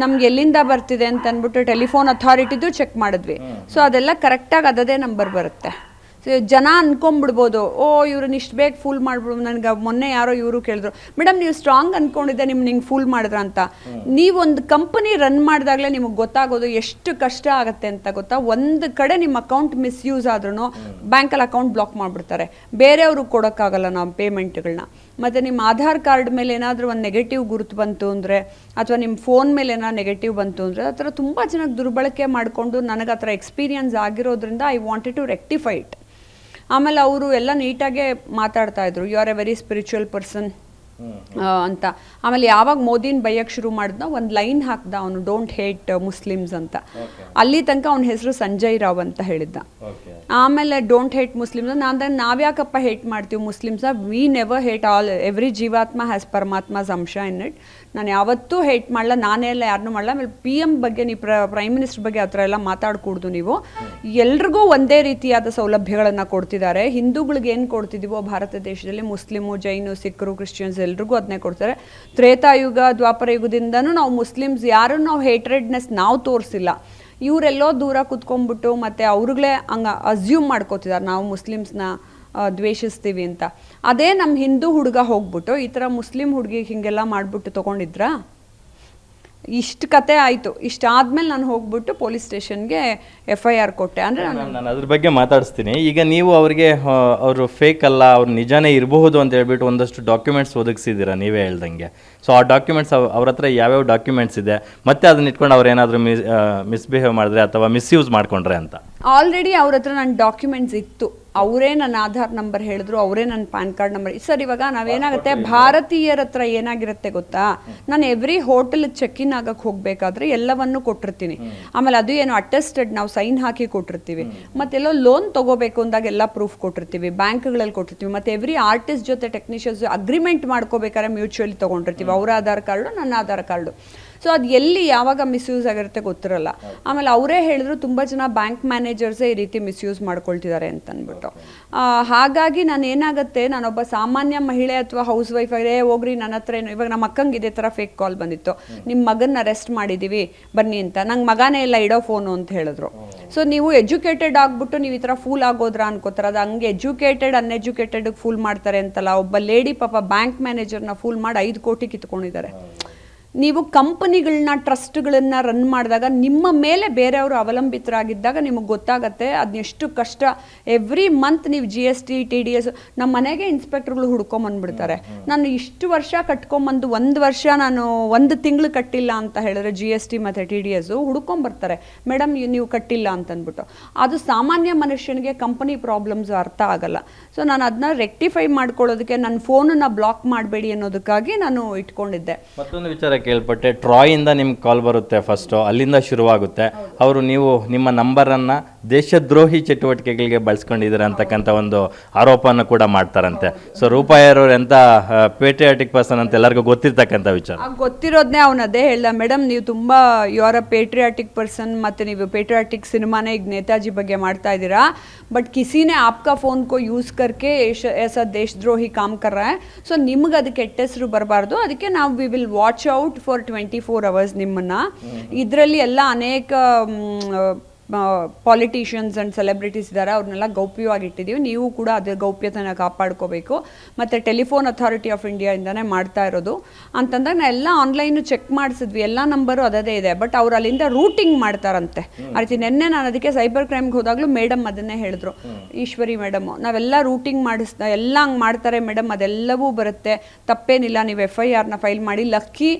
ನಮ್ಗೆ ಎಲ್ಲಿಂದ ಬರ್ತಿದೆ ಅಂತ ಅಂದ್ಬಿಟ್ಟು ಟೆಲಿಫೋನ್ ಅಥಾರಿಟಿದು ಚೆಕ್ ಮಾಡಿದ್ವಿ. ಸೊ ಅದೆಲ್ಲ ಕರೆಕ್ಟಾಗಿ ಅದೇ ನಂಬರ್ ಬರುತ್ತೆ. ಜನ ಅನ್ಕೊಂಡ್ಬಿಡ್ಬೋದು, ಓ ಇವ್ರನ್ನ ಇಷ್ಟು ಬೇಗ ಫೂಲ್ ಮಾಡ್ಬಿಡು. ನನಗೆ ಮೊನ್ನೆ ಯಾರೋ ಇವರು ಕೇಳಿದ್ರು, ಮೇಡಮ್ ನೀವು ಸ್ಟ್ರಾಂಗ್ ಅನ್ಕೊಂಡಿದ್ದೆ ನಿಂಗೆ ಫೂಲ್ ಮಾಡಿದ್ರ ಅಂತ. ನೀವೊಂದು ಕಂಪನಿ ರನ್ ಮಾಡಿದಾಗಲೇ ನಿಮಗೆ ಗೊತ್ತಾಗೋದು ಎಷ್ಟು ಕಷ್ಟ ಆಗುತ್ತೆ ಅಂತ ಗೊತ್ತಾ. ಒಂದು ಕಡೆ ನಿಮ್ಮ ಅಕೌಂಟ್ ಮಿಸ್ಯೂಸ್ ಆದ್ರೂ ಬ್ಯಾಂಕಲ್ಲಿ ಅಕೌಂಟ್ ಬ್ಲಾಕ್ ಮಾಡಿಬಿಡ್ತಾರೆ, ಬೇರೆಯವ್ರಿಗೆ ಕೊಡೋಕ್ಕಾಗಲ್ಲ ನಾವು ಪೇಮೆಂಟ್ಗಳನ್ನ. ಮತ್ತು ನಿಮ್ಮ ಆಧಾರ್ ಕಾರ್ಡ್ ಮೇಲೆ ಏನಾದರೂ ಒಂದು ನೆಗೆಟಿವ್ ಗುರುತು ಬಂತು ಅಂದರೆ, ಅಥವಾ ನಿಮ್ಮ ಫೋನ್ ಮೇಲೆ ಏನಾದ್ರು ನೆಗೆಟಿವ್ ಬಂತು ಅಂದರೆ, ಆ ಥರ ತುಂಬ ಜನಕ್ಕೆ ದುರ್ಬಳಕೆ ಮಾಡಿಕೊಂಡು ನನಗೆ ಆ ಥರ ಎಕ್ಸ್ಪೀರಿಯನ್ಸ್ ಆಗಿರೋದ್ರಿಂದ I wanted to rectify it. ಆಮೇಲೆ ಅವರು ಎಲ್ಲ ನೀಟಾಗೆ ಮಾತಾಡ್ತಾ ಇದ್ರು, you are a very spiritual person ಅಂತ. ಆಮೇಲೆ ಯಾವಾಗ ಮೋದಿನ ಬೈಯಕ್ಕೆ ಶುರು ಮಾಡಿದ್ನೋ ಒಂದು ಲೈನ್ ಹಾಕ್ದ ಅವನು, ಡೋಂಟ್ ಹೇಟ್ ಮುಸ್ಲಿಮ್ಸ್ ಅಂತ. ಅಲ್ಲಿ ತನಕ ಅವನ ಹೆಸರು ಸಂಜಯ್ ರಾವ್ ಅಂತ ಹೇಳಿದ್ದ. ಆಮೇಲೆ ಡೋಂಟ್ ಹೇಟ್ ಮುಸ್ಲಿಮ್ಸ್. ನಾವ್ಯಾಕಪ್ಪ ಹೇಟ್ ಮಾಡ್ತೀವಿ Muslims, we never hate all, every ಜೀವಾತ್ಮ ಹ್ಯಾಸ್ ಪರಮಾತ್ಮಸ್ ಅಂಶ ಇನ್ ಇಟ್. ನಾನು ಯಾವತ್ತೂ ಹೇಟ್ ಮಾಡಲ್ಲ, ನಾನೇ ಎಲ್ಲ ಯಾರನ್ನೂ ಮಾಡಲ್ಲ. ಆಮೇಲೆ PM ಬಗ್ಗೆ ನೀವು ಪ್ರೈಮ್ ಮಿನಿಸ್ಟರ್ ಬಗ್ಗೆ ಆ ಥರ ಎಲ್ಲ ಮಾತಾಡ್ಕೂಡ್ದು. ನೀವು ಎಲ್ರಿಗೂ ಒಂದೇ ರೀತಿಯಾದ ಸೌಲಭ್ಯಗಳನ್ನು ಕೊಡ್ತಿದ್ದಾರೆ. ಹಿಂದೂಗಳಿಗೆ ಏನು ಕೊಡ್ತಿದ್ದೀವೋ ಭಾರತ ದೇಶದಲ್ಲಿ, ಮುಸ್ಲಿಮು, ಜೈನು, ಸಿಖ್ರು, ಕ್ರಿಶ್ಚಿಯನ್ಸ್ ಎಲ್ರಿಗೂ ಅದನ್ನೇ ಕೊಡ್ತಾರೆ. ತ್ರೇತಾಯುಗ ದ್ವಾಪರ ಯುಗದಿಂದನೂ ನಾವು ಮುಸ್ಲಿಮ್ಸ್ ಯಾರನ್ನು ನಾವು ಹೇಟ್ರೆಡ್ನೆಸ್ ನಾವು ತೋರಿಸಿಲ್ಲ. ಇವರೆಲ್ಲೋ ದೂರ ಕುತ್ಕೊಂಡ್ಬಿಟ್ಟು ಮತ್ತು ಅವ್ರಿಗಳೇ ಹಂಗೆ ಅಸ್ಯೂಮ್ ಮಾಡ್ಕೋತಿದ್ದಾರೆ ನಾವು ಮುಸ್ಲಿಮ್ಸ್ನ ದ್ವೇಷಿಸ್ತೀವಿ ಅಂತ. ಅದೇ ನಮ್ಮ ಹಿಂದೂ ಹುಡುಗ ಹೋಗ್ಬಿಟ್ಟು ಈ ಥರ ಮುಸ್ಲಿಂ ಹುಡುಗಿಗೆ ಹೀಗೆಲ್ಲ ಮಾಡಿಬಿಟ್ಟು ತೊಗೊಂಡಿದ್ರಾ. ಇಷ್ಟು ಕತೆ ಆಯಿತು. ಇಷ್ಟಾದ್ಮೇಲೆ ನಾನು ಹೋಗ್ಬಿಟ್ಟು ಪೊಲೀಸ್ ಸ್ಟೇಷನ್ಗೆ FIR ಕೊಟ್ಟೆ. ಅಂದರೆ ನಾನು ಅದ್ರ ಬಗ್ಗೆ ಮಾತಾಡಿಸ್ತೀನಿ. ಈಗ ನೀವು ಅವರಿಗೆ ಅವರು ಫೇಕ್ ಅಲ್ಲ, ಅವ್ರು ನಿಜಾನೇ ಇರಬಹುದು ಅಂತ ಹೇಳ್ಬಿಟ್ಟು ಒಂದಷ್ಟು ಡಾಕ್ಯುಮೆಂಟ್ಸ್ ಒದಗಿಸಿದ್ದೀರಾ ನೀವೇ ಹೇಳ್ದಂಗೆ. ಸೊ ಆ ಡಾಕ್ಯುಮೆಂಟ್ಸ್ ಅವ್ರ ಹತ್ರ ಯಾವ್ಯಾವ ಡಾಕ್ಯುಮೆಂಟ್ಸ್ ಇದೆ, ಮತ್ತೆ ಅದನ್ನ ಇಟ್ಕೊಂಡು ಅವ್ರು ಏನಾದರೂ ಮಿಸ್ಬಿಹೇವ್ ಮಾಡಿದ್ರೆ ಅಥವಾ ಮಿಸ್ಯೂಸ್ ಮಾಡ್ಕೊಂಡ್ರೆ ಅಂತ. ಆಲ್ರೆಡಿ ಅವ್ರ ಹತ್ರ ನನ್ನ ಡಾಕ್ಯುಮೆಂಟ್ಸ್ ಇತ್ತು. ಅವರೇ ನನ್ನ ಆಧಾರ್ ನಂಬರ್ ಹೇಳಿದ್ರು, ಅವರೇ ನನ್ನ ಪ್ಯಾನ್ ಕಾರ್ಡ್ ನಂಬರ್. ಸರ್ ಇವಾಗ ನಾವೇನಾಗುತ್ತೆ, ಭಾರತೀಯರ ಹತ್ರ ಏನಾಗಿರುತ್ತೆ ಗೊತ್ತಾ, ನಾನು ಎವ್ರಿ ಹೋಟೆಲ್ ಚೆಕ್ ಇನ್ ಆಗಕ್ಕೆ ಹೋಗಬೇಕಾದ್ರೆ ಎಲ್ಲವನ್ನೂ ಕೊಟ್ಟಿರ್ತೀನಿ. ಆಮೇಲೆ ಅದು ಏನು ಅಟೆಸ್ಟೆಡ್ ನಾವು ಸೈನ್ ಹಾಕಿ ಕೊಟ್ಟಿರ್ತೀವಿ. ಮತ್ತೆಲ್ಲೋ ಲೋನ್ ತೊಗೋಬೇಕು ಅಂದಾಗ ಎಲ್ಲ ಪ್ರೂಫ್ ಕೊಟ್ಟಿರ್ತೀವಿ, ಬ್ಯಾಂಕ್ಗಳಲ್ಲಿ ಕೊಟ್ಟಿರ್ತೀವಿ. ಮತ್ತು ಎವ್ರಿ ಆರ್ಟಿಸ್ಟ್ ಜೊತೆ ಟೆಕ್ನಿಷಿಯನ್ಸ್ ಅಗ್ರಿಮೆಂಟ್ ಮಾಡ್ಕೋಬೇಕಾದ್ರೆ ಮ್ಯೂಚುವಲಿ ತೊಗೊಂಡಿರ್ತೀವಿ. ಅವರ ಆಧಾರ್ ಕಾರ್ಡು, ನನ್ನ ಆಧಾರ್ ಕಾರ್ಡು. ಸೊ ಅದು ಎಲ್ಲಿ ಯಾವಾಗ ಮಿಸ್ಯೂಸ್ ಆಗಿರುತ್ತೆ ಗೊತ್ತಿರಲ್ಲ. ಆಮೇಲೆ ಅವರೇ ಹೇಳಿದ್ರು ತುಂಬ ಜನ ಬ್ಯಾಂಕ್ ಮ್ಯಾನೇಜರ್ಸೇ ಈ ರೀತಿ ಮಿಸ್ಯೂಸ್ ಮಾಡ್ಕೊಳ್ತಿದ್ದಾರೆ ಅಂತ ಅಂದ್ಬಿಟ್ಟು. ಹಾಗಾಗಿ ನಾನು ಏನಾಗುತ್ತೆ, ನಾನೊಬ್ಬ ಸಾಮಾನ್ಯ ಮಹಿಳೆ ಅಥವಾ ಹೌಸ್ ವೈಫ್ ಆಗೇ ಹೋಗ್ರಿ ನನ್ನ ಹತ್ರ ಏನು, ಇವಾಗ ನಮ್ಮ ಅಕ್ಕಂಗೆ ಇದೇ ಥರ ಫೇಕ್ ಕಾಲ್ ಬಂದಿತ್ತು, ನಿಮ್ಮ ಮಗನ್ನ ಅರೆಸ್ಟ್ ಮಾಡಿದ್ದೀವಿ ಬನ್ನಿ ಅಂತ. ನಂಗೆ ಮಗನೇ ಇಲ್ಲ, ಇಡೋ ಫೋನು ಅಂತ ಹೇಳಿದ್ರು. ಸೊ ನೀವು ಎಜುಕೇಟೆಡ್ ಆಗ್ಬಿಟ್ಟು ನೀವು ಈ ಥರ ಫೂಲ್ ಆಗೋದ್ರಾ ಅನ್ಕೋತಾರೆ. ಅದು ಹಂಗೆ ಎಜುಕೇಟೆಡ್ ಅನ್ಎಜುಕೇಟೆಡ್ ಫೂಲ್ ಮಾಡ್ತಾರೆ ಅಂತಲ್ಲ. ಒಬ್ಬ ಲೇಡಿ ಪಾಪ ಬ್ಯಾಂಕ್ ಮ್ಯಾನೇಜರ್ನ ಫೂಲ್ ಮಾಡಿ 5 ಕೋಟಿ ಕಿತ್ಕೊಂಡಿದ್ದಾರೆ. ನೀವು ಕಂಪನಿಗಳನ್ನ ಟ್ರಸ್ಟ್ಗಳನ್ನ ರನ್ ಮಾಡಿದಾಗ ನಿಮ್ಮ ಮೇಲೆ ಬೇರೆಯವರು ಅವಲಂಬಿತರಾಗಿದ್ದಾಗ ನಿಮಗೆ ಗೊತ್ತಾಗತ್ತೆ ಅದನ್ನೆಷ್ಟು ಕಷ್ಟ. ಎವ್ರಿ ಮಂತ್ ನೀವು GST TDS, ನಮ್ಮ ಮನೆಗೆ ಇನ್ಸ್ಪೆಕ್ಟರ್ಗಳು ಹುಡ್ಕೊಂಬಂದ್ಬಿಡ್ತಾರೆ. ನಾನು ಇಷ್ಟು ವರ್ಷ ಕಟ್ಕೊಂಬಂದು 1 ವರ್ಷ ನಾನು 1 ತಿಂಗಳು ಕಟ್ಟಿಲ್ಲ ಅಂತ ಹೇಳಿದ್ರೆ GST ಮತ್ತು TDS ಹುಡ್ಕೊಂಬರ್ತಾರೆ, ಮೇಡಮ್ ನೀವು ಕಟ್ಟಿಲ್ಲ ಅಂತಂದ್ಬಿಟ್ಟು. ಅದು ಸಾಮಾನ್ಯ ಮನುಷ್ಯನಿಗೆ ಕಂಪನಿ ಪ್ರಾಬ್ಲಮ್ಸ್ ಅರ್ಥ ಆಗಲ್ಲ. ಸೊ ನಾನು ಅದನ್ನ ರೆಕ್ಟಿಫೈ ಮಾಡ್ಕೊಳ್ಳೋದಕ್ಕೆ ನನ್ನ ಫೋನನ್ನು ಬ್ಲಾಕ್ ಮಾಡಬೇಡಿ ಅನ್ನೋದಕ್ಕಾಗಿ ನಾನು ಇಟ್ಕೊಂಡಿದ್ದೆ. ಮತ್ತೊಂದು ವಿಚಾರ ಕೇಳ್ಪಟ್ಟೆ, ಟ್ರಾಯಿಂದ ನಿಮ್ಗೆ ಕಾಲ್ ಬರುತ್ತೆ, ಫಸ್ಟು ಅಲ್ಲಿಂದ ಶುರುವಾಗುತ್ತೆ. ಅವರು ನೀವು ನಿಮ್ಮ ನಂಬರನ್ನು ದೇಶದ್ರೋಹಿ ಚಟುವಟಿಕೆಗಳಿಗೆ ಬಳಸ್ಕೊಂಡಿದ್ದೀರ ಅಂತಕ್ಕಂಥ ಒಂದು ಆರೋಪವನ್ನು ಕೂಡ ಮಾಡ್ತಾರಂತೆ. ಸೊ ರೂಪಾಯರವ್ರು ಎಂಥ ಪೇಟ್ರಿಯಾಟಿಕ್ ಪರ್ಸನ್ ಅಂತ ಎಲ್ಲರಿಗೂ ಗೊತ್ತಿರ್ತಕ್ಕಂಥ ವಿಚಾರ. ಗೊತ್ತಿರೋದನ್ನೇ ಅವನು ಅದೇ ಹೇಳ್ದ, ಮೇಡಮ್ ನೀವು ತುಂಬ you are a patriotic person, ಮತ್ತು ನೀವು ಪೇಟ್ರಿಯಾಟಿಕ್ ಸಿನಿಮಾನೇ ಈಗ ನೇತಾಜಿ ಬಗ್ಗೆ ಮಾಡ್ತಾ ಇದ್ದೀರಾ, ಬಟ್ ಕಿಸಿನೇ ಆಪ್ಕಾ ಫೋನ್ ಕೋ ಯೂಸ್ ಕರ್ಕೆ ऐसा ದೇಶದ್ರೋಹಿ ಕಾಮ್ ಕರ್ ರहा है. ಸೊ ನಿಮ್ಗೆ ಅದಕ್ಕೆ ಕೆಟ್ಟ ಹೆಸರು ಬರಬಾರ್ದು, ಅದಕ್ಕೆ ನಾವು we will watch out for 24 hours ನಿಮ್ಮನ್ನ. ಇದರಲ್ಲಿ ಎಲ್ಲ ಅನೇಕ ಪಾಲಿಟಿಷಿಯನ್ಸ್ ಆ್ಯಂಡ್ ಸೆಲೆಬ್ರಿಟೀಸ್ ಇದ್ದಾರೆ, ಅವ್ರನ್ನೆಲ್ಲ ಗೌಪ್ಯವಾಗಿ ಇಟ್ಟಿದ್ದೀವಿ. ನೀವು ಕೂಡ ಅದೇ ಗೌಪ್ಯತೆನ ಕಾಪಾಡ್ಕೋಬೇಕು. ಮತ್ತು ಟೆಲಿಫೋನ್ ಅಥಾರಿಟಿ ಆಫ್ ಇಂಡಿಯಾಯಿಂದನೇ ಮಾಡ್ತಾ ಇರೋದು ಅಂತಂದಾಗ ನಾವು ಎಲ್ಲ ಆನ್ಲೈನು ಚೆಕ್ ಮಾಡಿಸಿದ್ವಿ, ಎಲ್ಲ ನಂಬರು ಅದೇ ಇದೆ. ಬಟ್ ಅವ್ರು ಅಲ್ಲಿಂದ ರೂಟಿಂಗ್ ಮಾಡ್ತಾರಂತೆ. ಆ ರೀತಿ ನಿನ್ನೆ ನಾನು ಅದಕ್ಕೆ ಸೈಬರ್ ಕ್ರೈಮ್ಗೆ ಹೋದಾಗಲೂ ಮೇಡಮ್ ಅದನ್ನೇ ಹೇಳಿದ್ರು, ಈಶ್ವರಿ ಮೇಡಮು, ನಾವೆಲ್ಲ ರೂಟಿಂಗ್ ಎಲ್ಲ ಹಂಗೆ ಮಾಡ್ತಾರೆ ಮೇಡಮ್, ಅದೆಲ್ಲವೂ ಬರುತ್ತೆ, ತಪ್ಪೇನಿಲ್ಲ, ನೀವು FIRನ ಫೈಲ್ ಮಾಡಿ.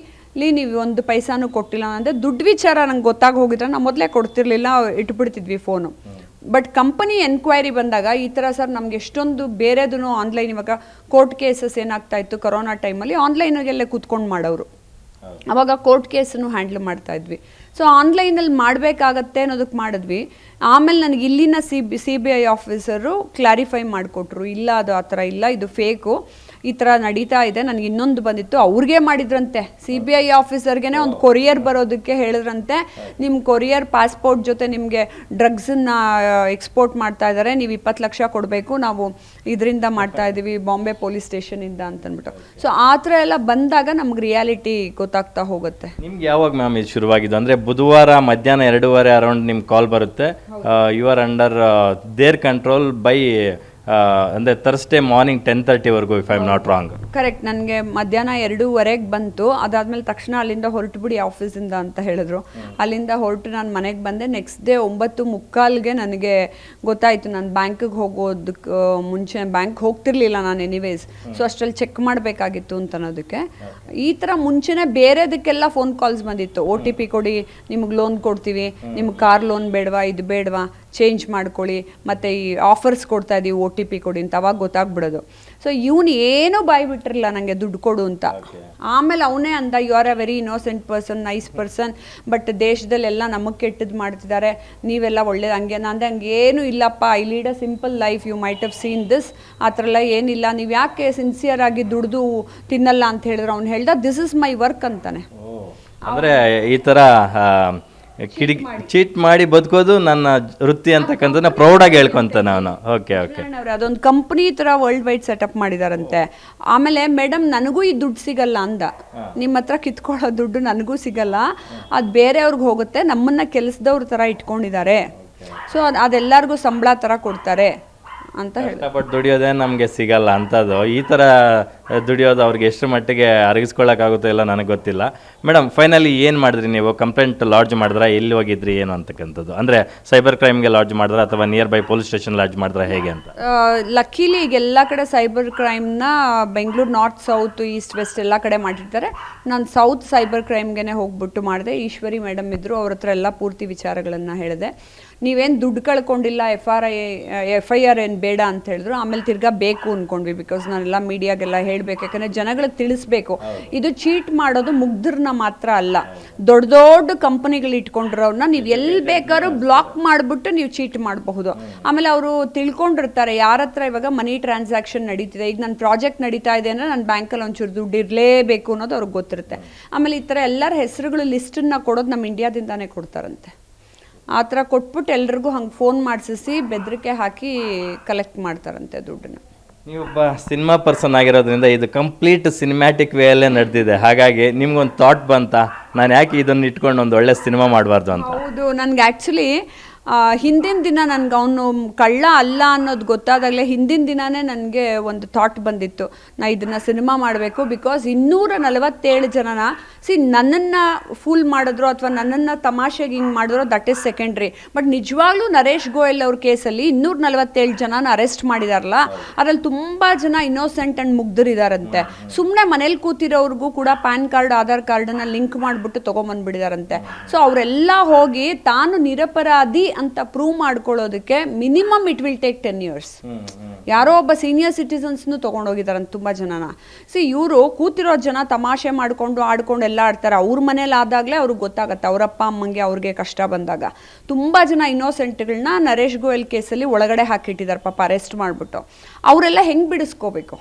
ನೀವು 1 ಪೈಸಾನು ಕೊಟ್ಟಿಲ್ಲ ಅಂದರೆ ದುಡ್ಡು ವಿಚಾರ ನಂಗೆ ಗೊತ್ತಾಗಿ ಹೋಗಿದ್ರೆ ನಾವು ಮೊದಲೇ ಕೊಡ್ತಿರ್ಲಿಲ್ಲ, ಇಟ್ಬಿಡ್ತಿದ್ವಿ ಫೋನು. ಬಟ್ ಕಂಪನಿ ಎನ್ಕ್ವೈರಿ ಬಂದಾಗ ಈ ಥರ ಸರ್ ನಮ್ಗೆ ಎಷ್ಟೊಂದು ಬೇರೆದೂ ಆನ್ಲೈನ್, ಇವಾಗ ಕೋರ್ಟ್ ಕೇಸಸ್ ಏನಾಗ್ತಾ ಇತ್ತು ಕೊರೋನಾ ಟೈಮಲ್ಲಿ ಆನ್ಲೈನಾಗೆಲ್ಲ ಕೂತ್ಕೊಂಡು ಮಾಡೋರು, ಅವಾಗ ಕೋರ್ಟ್ ಕೇಸನ್ನು ಹ್ಯಾಂಡ್ಲ್ ಮಾಡ್ತಾ ಇದ್ವಿ. ಸೊ ಆನ್ಲೈನಲ್ಲಿ ಮಾಡಬೇಕಾಗತ್ತೆ ಅನ್ನೋದಕ್ಕೆ ಮಾಡಿದ್ವಿ. ಆಮೇಲೆ ನನಗೆ ಇಲ್ಲಿನ CBI ಆಫೀಸರು ಕ್ಲಾರಿಫೈ ಮಾಡಿಕೊಟ್ರು, ಇಲ್ಲ ಅದು ಆ ಥರ ಇಲ್ಲ, ಇದು ಫೇಕು, ಈ ಥರ ನಡೀತಾ ಇದೆ. ನನಗೆ ಇನ್ನೊಂದು ಬಂದಿತ್ತು, ಅವ್ರಿಗೆ ಮಾಡಿದ್ರಂತೆ, CBI ಆಫೀಸರ್ಗೆ ಒಂದು ಕೊರಿಯರ್ ಬರೋದಕ್ಕೆ ಹೇಳಿದ್ರಂತೆ, ನಿಮ್ಮ ಕೊರಿಯರ್ ಪಾಸ್ಪೋರ್ಟ್ ಜೊತೆ ನಿಮಗೆ ಡ್ರಗ್ಸನ್ನು ಎಕ್ಸ್ಪೋರ್ಟ್ ಮಾಡ್ತಾ ಇದ್ದಾರೆ, ನೀವು 20 ಲಕ್ಷ ಕೊಡಬೇಕು, ನಾವು ಇದರಿಂದ ಮಾಡ್ತಾ ಇದ್ದೀವಿ ಬಾಂಬೆ ಪೊಲೀಸ್ ಸ್ಟೇಷನಿಂದ ಅಂತಂದ್ಬಿಟ್ಟು. ಸೊ ಆ ಥರ ಎಲ್ಲ ಬಂದಾಗ ನಮ್ಗೆ ರಿಯಾಲಿಟಿ ಗೊತ್ತಾಗ್ತಾ ಹೋಗುತ್ತೆ. ನಿಮ್ಗೆ ಯಾವಾಗ ಮ್ಯಾಮ್ ಇದು ಶುರುವಾಗಿದ್ದು? ಅಂದರೆ ಬುಧವಾರ ಮಧ್ಯಾಹ್ನ 2:30 ಅರೌಂಡ್ ನಿಮ್ಗೆ ಕಾಲ್ ಬರುತ್ತೆ, you are under their control by ಅಂದರೆ ಥರ್ಸ್ಡೇ ಮಾರ್ನಿಂಗ್ 10:30ವರೆಗೂ, if I am not wrong. Correct. ನನಗೆ ಮಧ್ಯಾಹ್ನ 2:15 ಬಂತು. ಅದಾದಮೇಲೆ ತಕ್ಷಣ ಅಲ್ಲಿಂದ ಹೊರಟು ಬಿಡಿ ಆಫೀಸಿಂದ ಅಂತ ಹೇಳಿದ್ರು. ಅಲ್ಲಿಂದ ಹೊರಟು ನಾನು ಮನೆಗೆ ಬಂದೆ. ನೆಕ್ಸ್ಟ್ ಡೇ 9:45ಗೆ ನನಗೆ ಗೊತ್ತಾಯಿತು, ನಾನು ಬ್ಯಾಂಕಿಗೆ ಹೋಗೋದಕ್ಕೆ ಮುಂಚೆ, ಬ್ಯಾಂಕ್ ಹೋಗ್ತಿರ್ಲಿಲ್ಲ ನಾನು ಎನಿವೇಸ್, ಸೊ ಅಷ್ಟರಲ್ಲಿ ಚೆಕ್ ಮಾಡಬೇಕಾಗಿತ್ತು ಅಂತ ಅನ್ನೋದಕ್ಕೆ. ಈ ಥರ ಮುಂಚೆನೇ ಬೇರೆದಕ್ಕೆಲ್ಲ ಫೋನ್ ಕಾಲ್ಸ್ ಬಂದಿತ್ತು, OTP ಕೊಡಿ, ನಿಮಗೆ ಲೋನ್ ಕೊಡ್ತೀವಿ, ನಿಮ್ಗೆ ಕಾರ್ ಲೋನ್ ಬೇಡವಾ, ಇದು ಬೇಡವಾ, ಚೇಂಜ್ ಮಾಡ್ಕೊಳ್ಳಿ, ಮತ್ತು ಈ ಆಫರ್ಸ್ ಕೊಡ್ತಾ ಇದ್ದೀವಿ OTP ಕೊಡಿ ಅಂತ. ಅವಾಗ ಗೊತ್ತಾಗ್ಬಿಡೋದು. ಸೊ ಇವನು ಏನೂ ಬಾಯಿ ಬಿಟ್ಟಿರಲಿಲ್ಲ ನನಗೆ ದುಡ್ಡು ಕೊಡು ಅಂತ. ಆಮೇಲೆ ಅವನೇ ಅಂದ, you are a very innocent person, nice person, but ದೇಶದಲ್ಲೆಲ್ಲ ನಮಗೆ ಕೆಟ್ಟದ್ದು ಮಾಡ್ತಿದ್ದಾರೆ, ನೀವೆಲ್ಲ ಒಳ್ಳೇದು. ಹಂಗೆ ಅಂದೆ, ಹಂಗೇನು ಇಲ್ಲಪ್ಪ, I lead a simple life, you might have seen this, ಆ ಥರ ಎಲ್ಲ ಏನಿಲ್ಲ, ನೀವು ಯಾಕೆ ಸಿನ್ಸಿಯರ್ ಆಗಿ ದುಡ್ದು ತಿನ್ನಲ್ಲ ಅಂತ ಹೇಳಿದ್ರು. ಅವ್ನು ಹೇಳ್ದ, ದಿಸ್ ಇಸ್ ಮೈ ವರ್ಕ್ ಅಂತಾನೆ. ಅಂದರೆ ಈ ಥರ ಚೀಟ್ ಮಾಡಿ ಬದುಕೋದು ನನ್ನ ವೃತ್ತಿ ಅಂತಕ್ಕಂಥ ಪ್ರೌಡಾಗಿ ಹೇಳ್ಕೊಂತಾನೆ ಅವನು. ಓಕೆ. ಅದೊಂದು ಕಂಪ್ನಿ ಥರ ವರ್ಲ್ಡ್ ವೈಡ್ ಸೆಟಪ್ ಮಾಡಿದಾರಂತೆ. ಆಮೇಲೆ ಮೇಡಮ್ ನನಗೂ ಈ ದುಡ್ಡು ಸಿಗಲ್ಲ ಅಂದ, ನಿಮ್ಮ ಹತ್ರ ಕಿತ್ಕೊಳ್ಳೋ ದುಡ್ಡು ನನಗೂ ಸಿಗಲ್ಲ, ಅದು ಬೇರೆಯವ್ರಿಗೆ ಹೋಗುತ್ತೆ, ನಮ್ಮನ್ನ ಕೆಲಸದವ್ರ ಥರ ಇಟ್ಕೊಂಡಿದ್ದಾರೆ, ಸೊ ಅದೆಲ್ಲರಿಗೂ ಸಂಬಳ ಥರ ಕೊಡ್ತಾರೆ ಅಂತ ಕಷ್ಟಪಟ್ಟು ದುಡಿಯೋದೇ ನಮಗೆ ಸಿಗಲ್ಲ ಅಂಥದ್ದು. ಈ ಥರ ದುಡಿಯೋದು ಅವ್ರಿಗೆ ಎಷ್ಟು ಮಟ್ಟಿಗೆ ಅರಗಿಸ್ಕೊಳ್ಳೋಕ್ಕಾಗುತ್ತೋ ಇಲ್ಲ ನನಗೆ ಗೊತ್ತಿಲ್ಲ. ಮೇಡಮ್, ಫೈನಲಿ ಏನು ಮಾಡಿದ್ರಿ ನೀವು? ಕಂಪ್ಲೇಂಟ್ ಲಾಡ್ಜ್ ಮಾಡಿದ್ರಾ, ಎಲ್ಲಿ ಹೋಗಿದ್ರಿ, ಏನು ಅಂತಕ್ಕಂಥದ್ದು? ಅಂದರೆ ಸೈಬರ್ ಕ್ರೈಮ್ಗೆ ಲಾಡ್ಜ್ ಮಾಡಿದ್ರಾ ಅಥವಾ nearby police station lodge ಮಾಡಿದ್ರಾ, ಹೇಗೆ ಅಂತ? ಲಕ್ಕಿಲಿ ಈಗ ಎಲ್ಲ ಕಡೆ ಸೈಬರ್ ಕ್ರೈಮ್ನ Bengaluru north, south, east, west ಎಲ್ಲ ಕಡೆ ಮಾಡಿರ್ತಾರೆ. ನಾನು ಸೌತ್ ಸೈಬರ್ ಕ್ರೈಮ್ಗೆ ಹೋಗ್ಬಿಟ್ಟು ಮಾಡಿದೆ. ಈಶ್ವರಿ ಮೇಡಮ್ ಇದ್ದರು, ಅವ್ರ ಹತ್ರ ಎಲ್ಲ ಪೂರ್ತಿ ವಿಚಾರಗಳನ್ನು ಹೇಳಿದೆ. ನೀವೇನು ದುಡ್ಡು ಕಳ್ಕೊಂಡಿಲ್ಲ, FIR ಏನು ಬೇಡ ಅಂತ ಹೇಳಿದ್ರು. ಆಮೇಲೆ ತಿರ್ಗಾ ಬೇಕು ಅಂದ್ಕೊಂಡ್ವಿ, ಬಿಕಾಸ್ ನಾನೆಲ್ಲ ಮೀಡಿಯಾಗೆಲ್ಲ ಹೇಳಬೇಕು, ಯಾಕಂದರೆ ಜನಗಳಿಗೆ ತಿಳಿಸ್ಬೇಕು. ಇದು ಚೀಟ್ ಮಾಡೋದು ಮುಗ್ಧರನ್ನ ಮಾತ್ರ ಅಲ್ಲ, ದೊಡ್ಡ ದೊಡ್ಡ ಕಂಪನಿಗಳು ಇಟ್ಕೊಂಡಿರೋರನ್ನ ನೀವು ಎಲ್ಲಿ ಬೇಕಾದ್ರೂ ಬ್ಲಾಕ್ ಮಾಡಿಬಿಟ್ಟು ನೀವು ಚೀಟ್ ಮಾಡಬಹುದು. ಆಮೇಲೆ ಅವರು ತಿಳ್ಕೊಂಡಿರ್ತಾರೆ ಯಾರ ಹತ್ರ ಇವಾಗ ಮನಿ ಟ್ರಾನ್ಸಾಕ್ಷನ್ ನಡೀತಿದೆ. ಈಗ ನನ್ನ ಪ್ರಾಜೆಕ್ಟ್ ನಡೀತಾ ಇದೆ ಅಂದರೆ ನನ್ನ ಬ್ಯಾಂಕಲ್ಲಿ ಒಂಚೂರು ದುಡ್ಡು ಇರಲೇಬೇಕು ಅನ್ನೋದು ಅವ್ರಿಗೆ ಗೊತ್ತಿರುತ್ತೆ. ಆಮೇಲೆ ಈ ಥರ ಎಲ್ಲರ ಹೆಸರುಗಳು ಲಿಸ್ಟನ್ನು ಕೊಡೋದು ನಮ್ಮ ಇಂಡಿಯಾದಿಂದಾನೇ ಕೊಡ್ತಾರಂತೆ. ಆ ಥರ ಕೊಟ್ಬಿಟ್ಟು ಎಲ್ರಿಗೂ ಹಂಗೆ ಫೋನ್ ಮಾಡಿಸಿ ಬೆದರಿಕೆ ಹಾಕಿ ಕಲೆಕ್ಟ್ ಮಾಡ್ತಾರಂತೆ ದುಡ್ಡನ್ನು. ನೀವೊಬ್ಬ ಸಿನಿಮಾ ಪರ್ಸನ್ ಆಗಿರೋದ್ರಿಂದ ಇದು ಕಂಪ್ಲೀಟ್ ಸಿನಿಮ್ಯಾಟಿಕ್ ವೇಯಲ್ಲೇ ನಡೆದಿದೆ. ಹಾಗಾಗಿ ನಿಮ್ಗೊಂದು ಥಾಟ್ ಬಂತ, ನಾನು ಯಾಕೆ ಇದನ್ನು ಇಟ್ಕೊಂಡು ಒಂದು ಒಳ್ಳೆ ಸಿನಿಮಾ ಮಾಡಬಾರ್ದು ಅಂತ? ಹೌದು, ನನಗೆ ಆ್ಯಕ್ಚುಲಿ ಹಿಂದಿನ ದಿನ ನನಗೆ ಅವನು ಕಳ್ಳ ಅಲ್ಲ ಅನ್ನೋದು ಗೊತ್ತಾದಾಗಲೇ ಹಿಂದಿನ ದಿನವೇ ನನಗೆ ಒಂದು ಥಾಟ್ ಬಂದಿತ್ತು, ನಾ ಇದನ್ನು ಸಿನಿಮಾ ಮಾಡಬೇಕು. ಬಿಕಾಸ್ 247 ಜನನ ನನ್ನನ್ನು ಫೂಲ್ ಮಾಡಿದ್ರು ಅಥವಾ ನನ್ನನ್ನು ತಮಾಷೆಗೆ ಹಿಂಗೆ ಮಾಡಿದ್ರು, ದಟ್ ಈಸ್ ಸೆಕೆಂಡ್ರಿ. ಬಟ್ ನಿಜವಾಗ್ಲೂ ನರೇಶ್ ಗೋಯಲ್ ಅವ್ರ ಕೇಸಲ್ಲಿ 247 ಜನನ ಅರೆಸ್ಟ್ ಮಾಡಿದಾರಲ್ಲ, ಅದರಲ್ಲಿ ತುಂಬ ಜನ ಇನ್ನೋಸೆಂಟ್ ಆ್ಯಂಡ್ ಮುಗ್ಧರಿದಾರಂತೆ. ಸುಮ್ಮನೆ ಮನೇಲಿ ಕೂತಿರೋರ್ಗೂ ಕೂಡ ಪ್ಯಾನ್ ಕಾರ್ಡ್ ಆಧಾರ್ ಕಾರ್ಡನ್ನು ಲಿಂಕ್ ಮಾಡಿಬಿಟ್ಟು ತೊಗೊಂಬಂದ್ಬಿಟ್ಟಿದಾರಂತೆ. ಸೊ ಅವರೆಲ್ಲ ಹೋಗಿ ತಾನು ನಿರಪರಾಧಿ ಅಂತ ಪ್ರೂವ್ ಮಾಡ್ಕೊಳ್ಳೋದಕ್ಕೆ minimum it will take 10 years. ಯಾರೋ ಒಬ್ಬ ಸೀನಿಯರ್ ಸಿಟಿಸನ್ಸ್ನು ತೊಗೊಂಡೋಗಿದಾರಂತ ತುಂಬ ಜನನ. ಇವರು ಕೂತಿರೋ ಜನ ತಮಾಷೆ ಮಾಡಿಕೊಂಡು ಆಡ್ಕೊಂಡು ಎಲ್ಲ ಆಡ್ತಾರೆ. ಅವ್ರ ಮನೇಲಿ ಆದಾಗಲೇ ಅವ್ರಿಗೆ ಗೊತ್ತಾಗತ್ತೆ, ಅವರಪ್ಪ ಅಮ್ಮಂಗೆ ಅವ್ರಿಗೆ ಕಷ್ಟ ಬಂದಾಗ. ತುಂಬ ಜನ ಇನ್ನೋಸೆಂಟ್ಗಳನ್ನ ನರೇಶ್ ಗೋಯಲ್ ಕೇಸಲ್ಲಿ ಒಳಗಡೆ ಹಾಕಿಟ್ಟಿದ್ದಾರೆ ಪಾಪ, ಅರೆಸ್ಟ್ ಮಾಡಿಬಿಟ್ಟು. ಅವರೆಲ್ಲ ಹೆಂಗೆ ಬಿಡಿಸ್ಕೋಬೇಕು?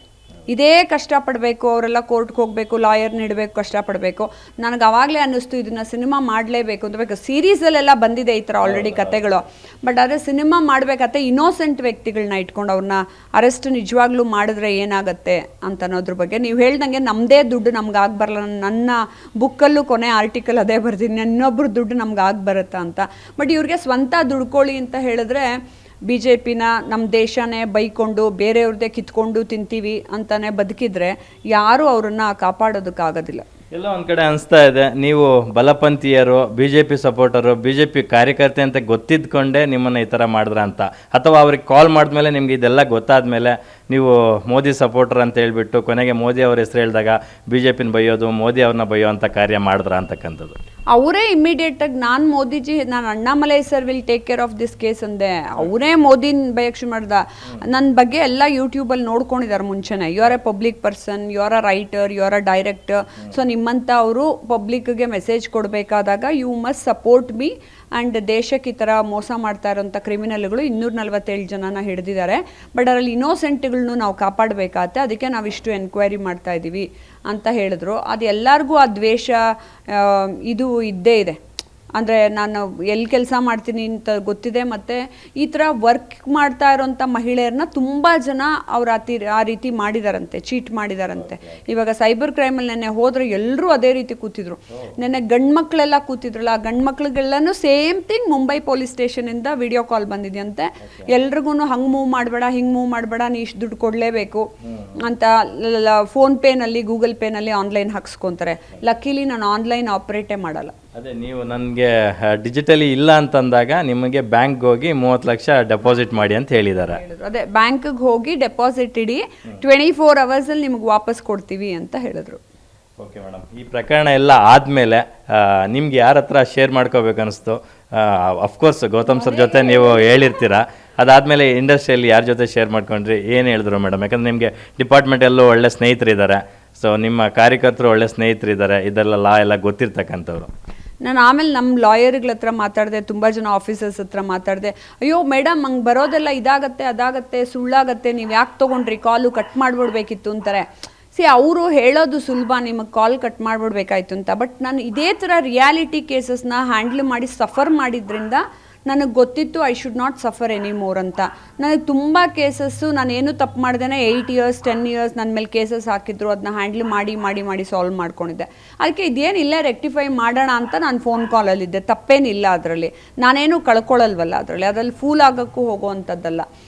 ಇದೇ ಕಷ್ಟಪಡಬೇಕು, ಅವರೆಲ್ಲ ಕೋರ್ಟ್ಗೆ ಹೋಗಬೇಕು, ಲಾಯರ್ನ ಇಡಬೇಕು, ಕಷ್ಟಪಡಬೇಕು. ನನಗೆ ಆವಾಗಲೇ ಅನ್ನಿಸ್ತು ಇದನ್ನು ಸಿನಿಮಾ ಮಾಡಲೇಬೇಕು ಅಂತ. ಬೇಕು ಸೀರೀಸಲ್ಲೆಲ್ಲ ಬಂದಿದೆ ಈ ಥರ ಆಲ್ರೆಡಿ ಕತೆಗಳು. ಬಟ್ ಅದೇ ಸಿನಿಮಾ ಮಾಡಬೇಕಾದ್ರೆ ಇನ್ನೋಸೆಂಟ್ ವ್ಯಕ್ತಿಗಳನ್ನ ಇಟ್ಕೊಂಡು ಅವ್ರನ್ನ ಅರೆಸ್ಟ್ ನಿಜವಾಗ್ಲೂ ಮಾಡಿದ್ರೆ ಏನಾಗುತ್ತೆ ಅಂತ ಅನ್ನೋದ್ರ ಬಗ್ಗೆ. ನೀವು ಹೇಳ್ದಂಗೆ ನಮ್ಮದೇ ದುಡ್ಡು ನಮ್ಗೆ ಆಗಬರಲ್ಲ. ನನ್ನ ಬುಕ್ಕಲ್ಲೂ ಕೊನೆ ಆರ್ಟಿಕಲ್ ಅದೇ ಬರ್ತೀನಿ, ಇನ್ನೊಬ್ರು ದುಡ್ಡು ನಮ್ಗೆ ಆಗಬರುತ್ತಾ ಅಂತ. ಬಟ್ ಇವ್ರಿಗೆ ಸ್ವಂತ ದುಡ್ಕೊಳ್ಳಿ ಅಂತ ಹೇಳಿದ್ರೆ BJPನ ನಮ್ಮ ದೇಶನೇ ಬೈಕೊಂಡು ಬೇರೆಯವ್ರದ್ದೇ ಕಿತ್ಕೊಂಡು ತಿಂತೀವಿ ಅಂತಾನೆ ಬದುಕಿದ್ರೆ ಯಾರೂ ಅವ್ರನ್ನ ಕಾಪಾಡೋದಕ್ಕಾಗೋದಿಲ್ಲ. ಎಲ್ಲೋ ಒಂದು ಕಡೆ ಅನಿಸ್ತಾ ಇದೆ, ನೀವು ಬಲಪಂಥೀಯರು, BJP ಸಪೋರ್ಟರು, BJP ಕಾರ್ಯಕರ್ತೆ ಅಂತ ಗೊತ್ತಿದ್ಕೊಂಡೇ ನಿಮ್ಮನ್ನು ಈ ಥರ ಮಾಡಿದ್ರ ಅಂತ, ಅಥವಾ ಅವ್ರಿಗೆ ಕಾಲ್ ಮಾಡಿದ್ಮೇಲೆ ನಿಮ್ಗೆ ಇದೆಲ್ಲ ಗೊತ್ತಾದ್ಮೇಲೆ ನೀವು ಮೋದಿ ಸಪೋರ್ಟರ್ ಅಂತ ಹೇಳ್ಬಿಟ್ಟು ಕೊನೆಗೆ ಮೋದಿ ಅವ್ರ ಹೆಸರು ಹೇಳಿದಾಗ BJPನ ಬೈಯೋದು, ಮೋದಿ ಅವ್ರನ್ನ ಬೈಯೋ ಅಂತ ಕಾರ್ಯ ಮಾಡಿದ್ರ ಅಂತಕ್ಕಂಥದ್ದು? ಅವರೇ ಇಮಿಡಿಯೇಟಾಗಿ ನಾನು ಮೋದಿಜಿ, ನಾನು Annamalai sir will take care of this case ಅಂದೆ. ಅವರೇ ಮೋದಿನ ಬಯಕ್ಷೆ ಮಾಡ್ದ. ನನ್ನ ಬಗ್ಗೆ ಎಲ್ಲ ಯೂಟ್ಯೂಬಲ್ಲಿ ನೋಡ್ಕೊಂಡಿದ್ದಾರೆ ಮುಂಚೆನೇ. You are a public person, you are a writer, you are a director. So ನಿಮ್ಮಂಥ ಅವರು ಪಬ್ಲಿಕ್ಗೆ ಮೆಸೇಜ್ ಕೊಡಬೇಕಾದಾಗ you must support me. And ದೇಶಕ್ಕೆ ಈ ಥರ ಮೋಸ ಮಾಡ್ತಾ ಇರೋಂಥ ಕ್ರಿಮಿನಲ್ಗಳು 247 ಜನನ ಹಿಡಿದಿದ್ದಾರೆ. ಬಟ್ ಅದರಲ್ಲಿ ಇನ್ನೋಸೆಂಟ್ಗಳನ್ನೂ ನಾವು ಕಾಪಾಡಬೇಕಾಗತ್ತೆ, ಅದಕ್ಕೆ ನಾವು ಇಷ್ಟು ಎನ್ಕ್ವೈರಿ ಮಾಡ್ತಾ ಇದ್ದೀವಿ ಅಂತ ಹೇಳಿದ್ರು. ಅದು ಎಲ್ಲರಿಗೂ ಆ ದ್ವೇಷ ಇದು ಇದ್ದೇ ಇದೆ. ಅಂದರೆ ನಾನು ಎಲ್ಲಿ ಕೆಲಸ ಮಾಡ್ತೀನಿ ಅಂತ ಗೊತ್ತಿದೆ. ಮತ್ತು ಈ ಥರ ವರ್ಕ್ ಮಾಡ್ತಾ ಇರೋಂಥ ಮಹಿಳೆಯರನ್ನ ತುಂಬ ಜನ ಅವ್ರು ಆ ರೀತಿ ಮಾಡಿದಾರಂತೆ, ಚೀಟ್ ಮಾಡಿದಾರಂತೆ. ಇವಾಗ ಸೈಬರ್ ಕ್ರೈಮಲ್ಲಿ ನೆನ್ನೆ ಹೋದರೆ ಎಲ್ಲರೂ ಅದೇ ರೀತಿ ಕೂತಿದ್ರು. ನೆನ್ನೆ ಗಂಡು ಮಕ್ಕಳೆಲ್ಲ ಕೂತಿದ್ರಲ್ಲ, ಆ ಗಂಡು ಮಕ್ಳಿಗೆಲ್ಲನೂ ಸೇಮ್ ಥಿಂಗ್ ಮುಂಬೈ ಪೊಲೀಸ್ ಸ್ಟೇಷನಿಂದ ವಿಡಿಯೋ ಕಾಲ್ ಬಂದಿದೆಯಂತೆ. ಎಲ್ರಿಗೂ ಹಂಗೆ ಮೂವ್ ಮಾಡಬೇಡ, ಹಿಂಗೆ ಮೂವ್ ಮಾಡಬೇಡ, ನೀ ಇಷ್ಟು ದುಡ್ಡು ಕೊಡಲೇಬೇಕು ಅಂತ ಫೋನ್ಪೇನಲ್ಲಿ, ಗೂಗಲ್ ಪೇನಲ್ಲಿ ಆನ್ಲೈನ್ ಹಾಕ್ಸ್ಕೊತಾರೆ. ಲಕ್ಕಿಲಿ ನಾನು ಆನ್ಲೈನ್ ಆಪ್ರೇಟೇ ಮಾಡಲ್ಲ. ಅದೇ ನೀವು ನನಗೆ ಡಿಜಿಟಲಿ ಇಲ್ಲ ಅಂತಂದಾಗ ನಿಮಗೆ ಬ್ಯಾಂಕ್ಗೆ ಹೋಗಿ 30 ಲಕ್ಷ ಡೆಪಾಸಿಟ್ ಮಾಡಿ ಅಂತ ಹೇಳಿದ್ದಾರೆ. ಅದೇ ಬ್ಯಾಂಕ್ಗೆ ಹೋಗಿ ಡೆಪಾಸಿಟ್ ಇಡಿ, 24 ಅವರ್ಸಲ್ಲಿ ನಿಮಗೆ ವಾಪಸ್ ಕೊಡ್ತೀವಿ ಅಂತ ಹೇಳಿದ್ರು. ಓಕೆ ಮೇಡಮ್, ಈ ಪ್ರಕರಣ ಎಲ್ಲ ಆದಮೇಲೆ ನಿಮ್ಗೆ ಯಾರ ಹತ್ರ ಶೇರ್ ಮಾಡ್ಕೋಬೇಕು ಅನಿಸ್ತು? ಅಫ್ಕೋರ್ಸ್ ಗೌತಮ್ ಸರ್ ಜೊತೆ ನೀವು ಹೇಳಿರ್ತೀರ, ಅದಾದಮೇಲೆ ಇಂಡಸ್ಟ್ರಿಯಲ್ಲಿ ಯಾರ ಜೊತೆ ಶೇರ್ ಮಾಡ್ಕೊಂಡ್ರಿ, ಏನು ಹೇಳಿದ್ರು ಮೇಡಮ್? ಯಾಕಂದರೆ ನಿಮಗೆ ಡಿಪಾರ್ಟ್ಮೆಂಟಲ್ಲೂ ಒಳ್ಳೆ ಸ್ನೇಹಿತರಿದ್ದಾರೆ, ಸೊ ನಿಮ್ಮ ಕಾರ್ಯಕರ್ತರು ಒಳ್ಳೆ ಸ್ನೇಹಿತರಿದ್ದಾರೆ, ಇದೆಲ್ಲ ಲಾ ಎಲ್ಲ ಗೊತ್ತಿರ್ತಕ್ಕಂಥವ್ರು. ನಾನು ಆಮೇಲೆ ನಮ್ಮ ಲಾಯರ್ಗಳ ಹತ್ರ ಮಾತಾಡಿದೆ, ತುಂಬ ಜನ ಆಫೀಸರ್ಸ್ ಹತ್ರ ಮಾತಾಡಿದೆ. ಅಯ್ಯೋ ಮೇಡಮ್, ಹಂಗೆ ಬರೋದೆಲ್ಲ ಇದಾಗತ್ತೆ, ಅದಾಗತ್ತೆ, ಸುಳ್ಳಾಗತ್ತೆ, ನೀವು ಯಾಕೆ ತೊಗೊಂಡ್ರಿ, ಕಾಲು ಕಟ್ ಮಾಡಿಬಿಡ್ಬೇಕಿತ್ತು ಅಂತಾರೆ. ಅವರು ಹೇಳೋದು ಸುಲಭ, ನಿಮಗೆ ಕಾಲ್ ಕಟ್ ಮಾಡಿಬಿಡ್ಬೇಕಾಯ್ತು ಅಂತ. ಬಟ್ ನಾನು ಇದೇ ಥರ ರಿಯಾಲಿಟಿ ಕೇಸಸ್ನ ಹ್ಯಾಂಡ್ಲ್ ಮಾಡಿ ಸಫರ್ ಮಾಡಿದ್ರಿಂದ ನನಗೆ ಗೊತ್ತಿತ್ತು I should not suffer any more ಅಂತ. ನನಗೆ ತುಂಬ ಕೇಸಸ್ಸು ನಾನೇನು ತಪ್ಪು ಮಾಡ್ದೇನೆ 8 years 10 years ನನ್ನ ಮೇಲೆ ಕೇಸಸ್ ಹಾಕಿದ್ರು, ಅದನ್ನ ಹ್ಯಾಂಡ್ಲ್ ಮಾಡಿ ಮಾಡಿ ಮಾಡಿ ಸಾಲ್ವ್ ಮಾಡ್ಕೊಂಡಿದ್ದೆ. ಅದಕ್ಕೆ ಇದೇನಿಲ್ಲ, ರೆಕ್ಟಿಫೈ ಮಾಡೋಣ ಅಂತ ನಾನು ಫೋನ್ ಕಾಲಲ್ಲಿದ್ದೆ, ತಪ್ಪೇನಿಲ್ಲ ಅದರಲ್ಲಿ, ನಾನೇನು ಕಳ್ಕೊಳ್ಳಲ್ವಲ್ಲ ಅದರಲ್ಲಿ ಫೂಲ್ ಆಗೋಕ್ಕೂ ಹೋಗುವಂಥದ್ದಲ್ಲ.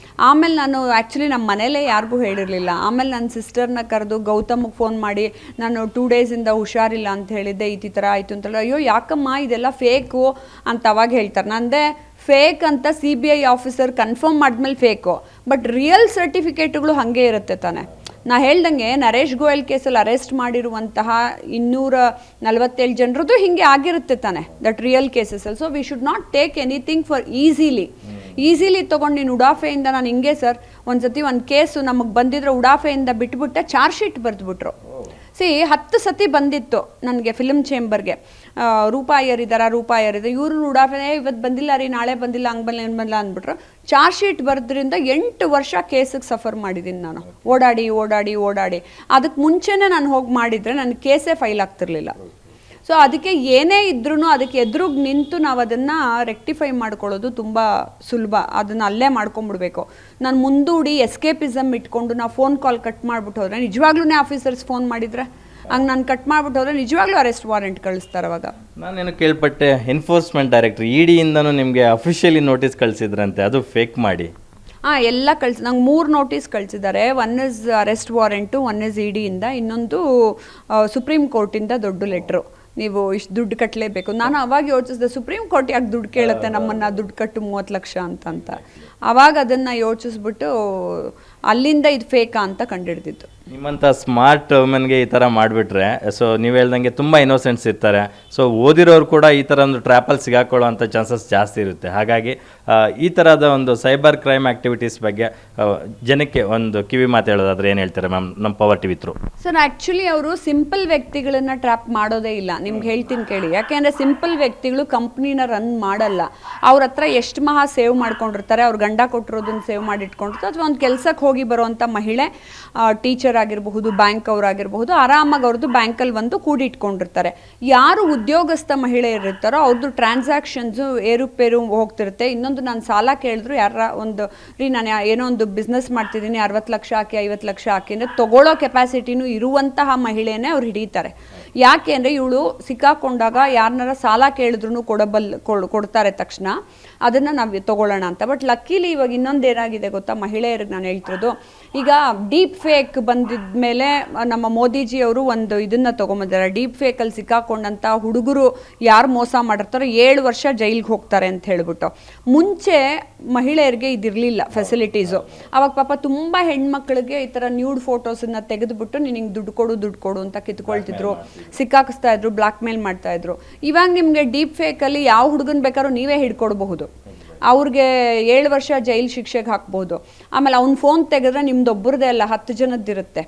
ಆಮೇಲೆ ನಾನು ಆ್ಯಕ್ಚುಲಿ ನಮ್ಮ ಮನೇಲೇ ಯಾರಿಗೂ ಹೇಳಿರಲಿಲ್ಲ. ಆಮೇಲೆ ನನ್ನ ಸಿಸ್ಟರ್ನ ಕರೆದು ಗೌತಮ್ಗೆ ಫೋನ್ ಮಾಡಿ ನಾನು 2 ಡೇಸಿಂದ ಹುಷಾರಿಲ್ಲ ಅಂತ ಹೇಳಿದ್ದೆ, ಈ ಥರ ಆಯಿತು ಅಂತೇಳಿ. ಅಯ್ಯೋ ಯಾಕಮ್ಮ ಇದೆಲ್ಲ ಫೇಕು ಅಂತ ಅವಾಗ ಹೇಳ್ತಾರೆ. ನಂದೇ ಫೇಕ್ ಅಂತ CBI ಆಫೀಸರ್ ಕನ್ಫರ್ಮ್ ಮಾಡಿದ್ಮೇಲೆ ಫೇಕು, ಬಟ್ ರಿಯಲ್ ಸರ್ಟಿಫಿಕೇಟ್ಗಳು ಹಾಗೆ ಇರುತ್ತೆ ತಾನೆ. ನಾ ಹೇಳ್ದಂಗೆ ನರೇಶ್ ಗೋಯಲ್ ಕೇಸಲ್ಲಿ ಅರೆಸ್ಟ್ ಮಾಡಿರುವಂತಹ 247 ಜನರದ್ದು ಹಿಂಗೆ ಆಗಿರುತ್ತೆ ತಾನೆ, ದಟ್ ರಿಯಲ್ ಕೇಸಸಲ್ಲಿ. So we should not take anything for easily ತೊಗೊಂಡು ನೀನು ಉಡಾಫೆಯಿಂದ ನಾನು ಹಿಂಗೆ ಸರ್ ಒಂದ್ಸತಿ ಒಂದು ಕೇಸು ನಮಗೆ ಬಂದಿದ್ರೆ ಉಡಾಫೆಯಿಂದ ಬಿಟ್ಬಿಟ್ಟೆ ಚಾರ್ಜ್ ಶೀಟ್ ಬರೆದ್ಬಿಟ್ರು. 10 ಸತಿ ಬಂದಿತ್ತು ನನಗೆ ಫಿಲ್ಮ್ ಚೇಂಬರ್ಗೆ, ರೂಪಾ ಅಯ್ಯರ್ ಇವರು ಉಡಾಫೆ ಇವತ್ತು ಬಂದಿಲ್ಲ ರೀ, ನಾಳೆ ಬಂದಿಲ್ಲ, ಹಂಗೆ ಬಂದಿಲ್ಲ ಅಂದ್ಬಿಟ್ರು. ಚಾರ್ಜ್ ಶೀಟ್ ಬರೆದ್ರಿಂದ 8 ವರ್ಷ ಕೇಸಿಗೆ ಸಫರ್ ಮಾಡಿದ್ದೀನಿ ನಾನು, ಓಡಾಡಿ. ಅದಕ್ಕೆ ಮುಂಚೆನೇ ನಾನು ಹೋಗಿ ಮಾಡಿದರೆ ನನ್ನ ಕೇಸೇ ಫೈಲ್ ಆಗ್ತಿರ್ಲಿಲ್ಲ. ಸೊ ಅದಕ್ಕೆ ಏನೇ ಇದ್ರೂ ಅದಕ್ಕೆ ಎದುರುಗಿ ನಿಂತು ನಾವು ಅದನ್ನು ರೆಕ್ಟಿಫೈ ಮಾಡ್ಕೊಳ್ಳೋದು ತುಂಬ ಸುಲಭ. ಅದನ್ನು ಅಲ್ಲೇ ಮಾಡ್ಕೊಂಬಿಡ್ಬೇಕು. ನಾನು ಮುಂದೂಡಿ ಎಸ್ಕೇಪಿಸಮ್ ಇಟ್ಕೊಂಡು ನಾವು ಫೋನ್ ಕಾಲ್ ಕಟ್ ಮಾಡಿಬಿಟ್ಟು ಹೋದರೆ, ನಿಜವಾಗ್ಲೂ ಆಫೀಸರ್ಸ್ ಫೋನ್ ಮಾಡಿದರೆ ಹಂಗೆ ನಾನು ಕಟ್ ಮಾಡಿಬಿಟ್ಟು ಹೋದರೆ ನಿಜವಾಗ್ಲೂ ಅರೆಸ್ಟ್ ವಾರೆಂಟ್ ಕಳಿಸ್ತಾರೆ. ಅವಾಗ ನಾನೇನು ಕೇಳ್ಪಟ್ಟೆ, ಎನ್ಫೋರ್ಸ್ಮೆಂಟ್ ಡೈರೆಕ್ಟರ್ EDಯಿಂದನೂ ನಿಮಗೆ ಅಫಿಷಿಯಲಿ ನೋಟಿಸ್ ಕಳಿಸಿದ್ರಂತೆ, ಅದು ಫೇಕ್ ಮಾಡಿ? ಎಲ್ಲ ನಂಗೆ 3 ನೋಟಿಸ್ ಕಳಿಸಿದ್ದಾರೆ. 1 ಇಸ್ ಅರೆಸ್ಟ್ ವಾರೆಂಟು, 1 ಇಸ್ EDಯಿಂದ, ಇನ್ನೊಂದು ಸುಪ್ರೀಂ ಕೋರ್ಟಿಂದ ದೊಡ್ಡ ಲೆಟ್ರು, ನೀವು ಇಷ್ಟು ದುಡ್ಡು ಕಟ್ಟಲೇಬೇಕು. ನಾನು ಅವಾಗ ಯೋಚಿಸಿದೆ, ಸುಪ್ರೀಂ ಕೋರ್ಟ್ ಯಾಕೆ ದುಡ್ಡು ಕೇಳುತ್ತೆ ನಮ್ಮನ್ನು, ದುಡ್ಡು ಕಟ್ಟು 30 ಲಕ್ಷ ಅಂತ. ಆವಾಗ ಅದನ್ನು ಯೋಚಿಸ್ಬಿಟ್ಟು ಅಲ್ಲಿಂದ ಇದು ಫೇಕಾ ಅಂತ ಕಂಡುಹಿಡ್ದಿತ್ತು. ನಿಮ್ಮಂಥ ಸ್ಮಾರ್ಟ್ ವುಮೆನ್ಗೆ ಈ ಥರ ಮಾಡಿಬಿಟ್ರೆ, ಸೊ ನೀವು ಹೇಳ್ದಂಗೆ ತುಂಬ ಇನ್ನೋಸೆಂಟ್ಸ್ ಇರ್ತಾರೆ. ಸೊ ಓದಿರೋರು ಕೂಡ ಈ ಥರ ಒಂದು ಟ್ರ್ಯಾಪಲ್ಲಿ ಸಿಗಾಕೊಳ್ಳೋ ಅಂಥ ಚಾನ್ಸಸ್ ಜಾಸ್ತಿ ಇರುತ್ತೆ. ಹಾಗಾಗಿ ಈ ಥರದ ಒಂದು ಸೈಬರ್ ಕ್ರೈಮ್ ಆ್ಯಕ್ಟಿವಿಟೀಸ್ ಬಗ್ಗೆ ಜನಕ್ಕೆ ಒಂದು ಕಿವಿ ಮಾತು ಹೇಳೋದಾದ್ರೆ ಏನು ಹೇಳ್ತಾರೆ ಮ್ಯಾಮ್ ನಮ್ಮ power TV through? Sir actually ಅವರು ಸಿಂಪಲ್ ವ್ಯಕ್ತಿಗಳನ್ನ ಟ್ರ್ಯಾಪ್ ಮಾಡೋದೇ ಇಲ್ಲ. ನಿಮ್ಗೆ ಹೇಳ್ತೀನಿ ಕೇಳಿ, ಯಾಕೆಂದರೆ ಸಿಂಪಲ್ ವ್ಯಕ್ತಿಗಳು ಕಂಪ್ನಿನ ರನ್ ಮಾಡಲ್ಲ. ಅವ್ರ ಹತ್ರ ಎಷ್ಟು ಸೇವ್ ಮಾಡ್ಕೊಂಡಿರ್ತಾರೆ, ಅವ್ರ ಗಂಡ ಕೊಟ್ಟಿರೋದನ್ನ ಸೇವ್ ಮಾಡಿ ಇಟ್ಕೊಂಡಿರ್ತಾರೆ, ಅಥವಾ ಒಂದು ಕೆಲಸಕ್ಕೆ ಹೋಗಿ ಬರುವಂಥ ಮಹಿಳೆ, ಟೀಚರ್ ಆಗಿರಬಹುದು, ಬ್ಯಾಂಕ್ ಅವರಾಗಿರಬಹುದು, ಆರಾಮಾಗಿ ಅವ್ರದ್ದು ಬ್ಯಾಂಕಲ್ಲಿ ಒಂದು ಕೂಡಿಟ್ಕೊಂಡಿರ್ತಾರೆ. ಯಾರು ಉದ್ಯೋಗಸ್ಥ ಮಹಿಳೆಯರಿರ್ತಾರೋ ಅವ್ರದ್ದು ಟ್ರಾನ್ಸಾಕ್ಷನ್ಸು ಏರುಪೇರು ಹೋಗ್ತಿರುತ್ತೆ. ಇನ್ನೊಂದು, ನಾನು ಸಾಲ ಕೇಳಿದ್ರು ನಾನು ಏನೋ ಒಂದು ಬಿಸ್ನೆಸ್ ಮಾಡ್ತಿದ್ದೀನಿ, 60 ಲಕ್ಷ ಹಾಕಿ 50 ಲಕ್ಷ ಹಾಕಿ ಅಂದರೆ ತೊಗೊಳ್ಳೋ ಕೆಪಾಸಿಟಿನೂ ಇರುವಂತಹ ಮಹಿಳೆಯೇ ಅವ್ರು ಹಿಡಿತಾರೆ. ಯಾಕೆ ಅಂದರೆ ಇವಳು ಸಿಕ್ಕಾಕೊಂಡಾಗ ಯಾರನ್ನಾರ ಸಾಲ ಕೇಳಿದ್ರು ಕೊಡ್ತಾರೆ ತಕ್ಷಣ, ಅದನ್ನು ನಾವು ತೊಗೊಳ್ಳೋಣ ಅಂತ. ಬಟ್ ಲಕ್ಕೀಲಿ ಇವಾಗ ಇನ್ನೊಂದು ಏನಾಗಿದೆ ಗೊತ್ತಾ, ಮಹಿಳೆಯರಿಗೆ ನಾನು ಹೇಳ್ತಿರೋದು, ಈಗ ಡೀಪ್ ಫೇಕ್ ಬಂದಿದ್ದ ಮೇಲೆ ನಮ್ಮ ಮೋದಿಜಿಯವರು ಒಂದು ಇದನ್ನು ತೊಗೊಂಬಂದಿದ್ದಾರೆ. ಡೀಪ್ ಫೇಕಲ್ಲಿ ಸಿಕ್ಕಾಕೊಂಡಂಥ ಹುಡುಗರು ಯಾರು ಮೋಸ ಮಾಡಿರ್ತಾರೋ 7 ವರ್ಷ ಜೈಲಿಗೆ ಹೋಗ್ತಾರೆ ಅಂತ ಹೇಳ್ಬಿಟ್ಟು. ಮುಂಚೆ ಮಹಿಳೆಯರಿಗೆ ಇದಿರಲಿಲ್ಲ ಫೆಸಿಲಿಟೀಸು. ಅವಾಗ ಪಾಪ ತುಂಬ ಹೆಣ್ಮಕ್ಳಿಗೆ ಈ ಥರ ನ್ಯೂಡ್ ಫೋಟೋಸನ್ನು ತೆಗೆದುಬಿಟ್ಟು ನಿನಗೆ ದುಡ್ಡು ಕೊಡು ಅಂತ ಕಿತ್ಕೊಳ್ತಿದ್ರು, ಸಿಕ್ಕಾಕಿಸ್ತಾ ಇದ್ರು, ಬ್ಲ್ಯಾಕ್ ಮೇಲ್ ಮಾಡ್ತಾ ಇದ್ರು. ಇವಾಗ ನಿಮಗೆ ಡೀಪ್ ಫೇಕಲ್ಲಿ ಯಾವ ಹುಡುಗನ ಬೇಕಾದ್ರೂ ನೀವೇ ಹಿಡ್ಕೊಡ್ಬಹುದು. ಅವ್ರಿಗೆ 7 ವರ್ಷ ಜೈಲು ಶಿಕ್ಷೆಗೆ ಹಾಕ್ಬೋದು. ಆಮೇಲೆ ಅವ್ನ ಫೋನ್ ತೆಗೆದ್ರೆ ನಿಮ್ದೊಬ್ಬರದೇ ಅಲ್ಲ, 10 ಜನದ್ದಿರುತ್ತೆ.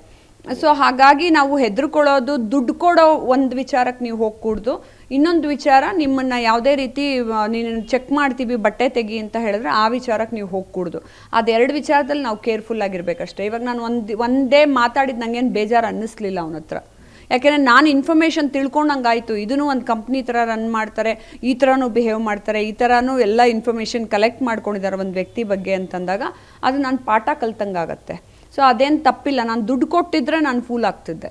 ಸೊ ಹಾಗಾಗಿ ನಾವು ಹೆದರ್ಕೊಳ್ಳೋದು, ದುಡ್ಡು ಕೊಡೋ ಒಂದು ವಿಚಾರಕ್ಕೆ ನೀವು ಹೋಗ್ಕೂಡ್ದು. ಇನ್ನೊಂದು ವಿಚಾರ, ನಿಮ್ಮನ್ನು ಯಾವುದೇ ರೀತಿ ನೀನು ಚೆಕ್ ಮಾಡ್ತೀವಿ ಬಟ್ಟೆ ತೆಗಿ ಅಂತ ಹೇಳಿದ್ರೆ ಆ ವಿಚಾರಕ್ಕೆ ನೀವು ಹೋಗ್ಕೂಡ್ದು. ಅದೆರಡು ವಿಚಾರದಲ್ಲಿ ನಾವು ಕೇರ್ಫುಲ್ ಆಗಿರ್ಬೇಕಷ್ಟೇ. ಇವಾಗ ನಾನು ಒಂದೇ ಮಾತಾಡಿದ್ದು ನನಗೇನು ಬೇಜಾರು ಅನ್ನಿಸ್ಲಿಲ್ಲ ಅವನ ಹತ್ರ. ಯಾಕೆಂದರೆ ನಾನು ಇನ್ಫಾರ್ಮೇಷನ್ ತಿಳ್ಕೊಂಡಂಗಾಯಿತು, ಇದೂ ಒಂದು ಕಂಪ್ನಿ ಥರ ರನ್ ಮಾಡ್ತಾರೆ, ಈ ಥರನೂ ಬಿಹೇವ್ ಮಾಡ್ತಾರೆ, ಈ ಥರನೂ ಎಲ್ಲ ಇನ್ಫಾರ್ಮೇಷನ್ ಕಲೆಕ್ಟ್ ಮಾಡ್ಕೊಂಡಿದ್ದಾರೆ ಒಂದು ವ್ಯಕ್ತಿ ಬಗ್ಗೆ ಅಂತಂದಾಗ ಅದು ನಾನು ಪಾಠ ಕಲ್ತಂಗಾಗತ್ತೆ. ಸೊ ಅದೇನು ತಪ್ಪಿಲ್ಲ. ನಾನು ದುಡ್ಡು ಕೊಟ್ಟಿದ್ರೆ ನಾನು ಫೂಲ್ ಆಗ್ತಿದ್ದೆ.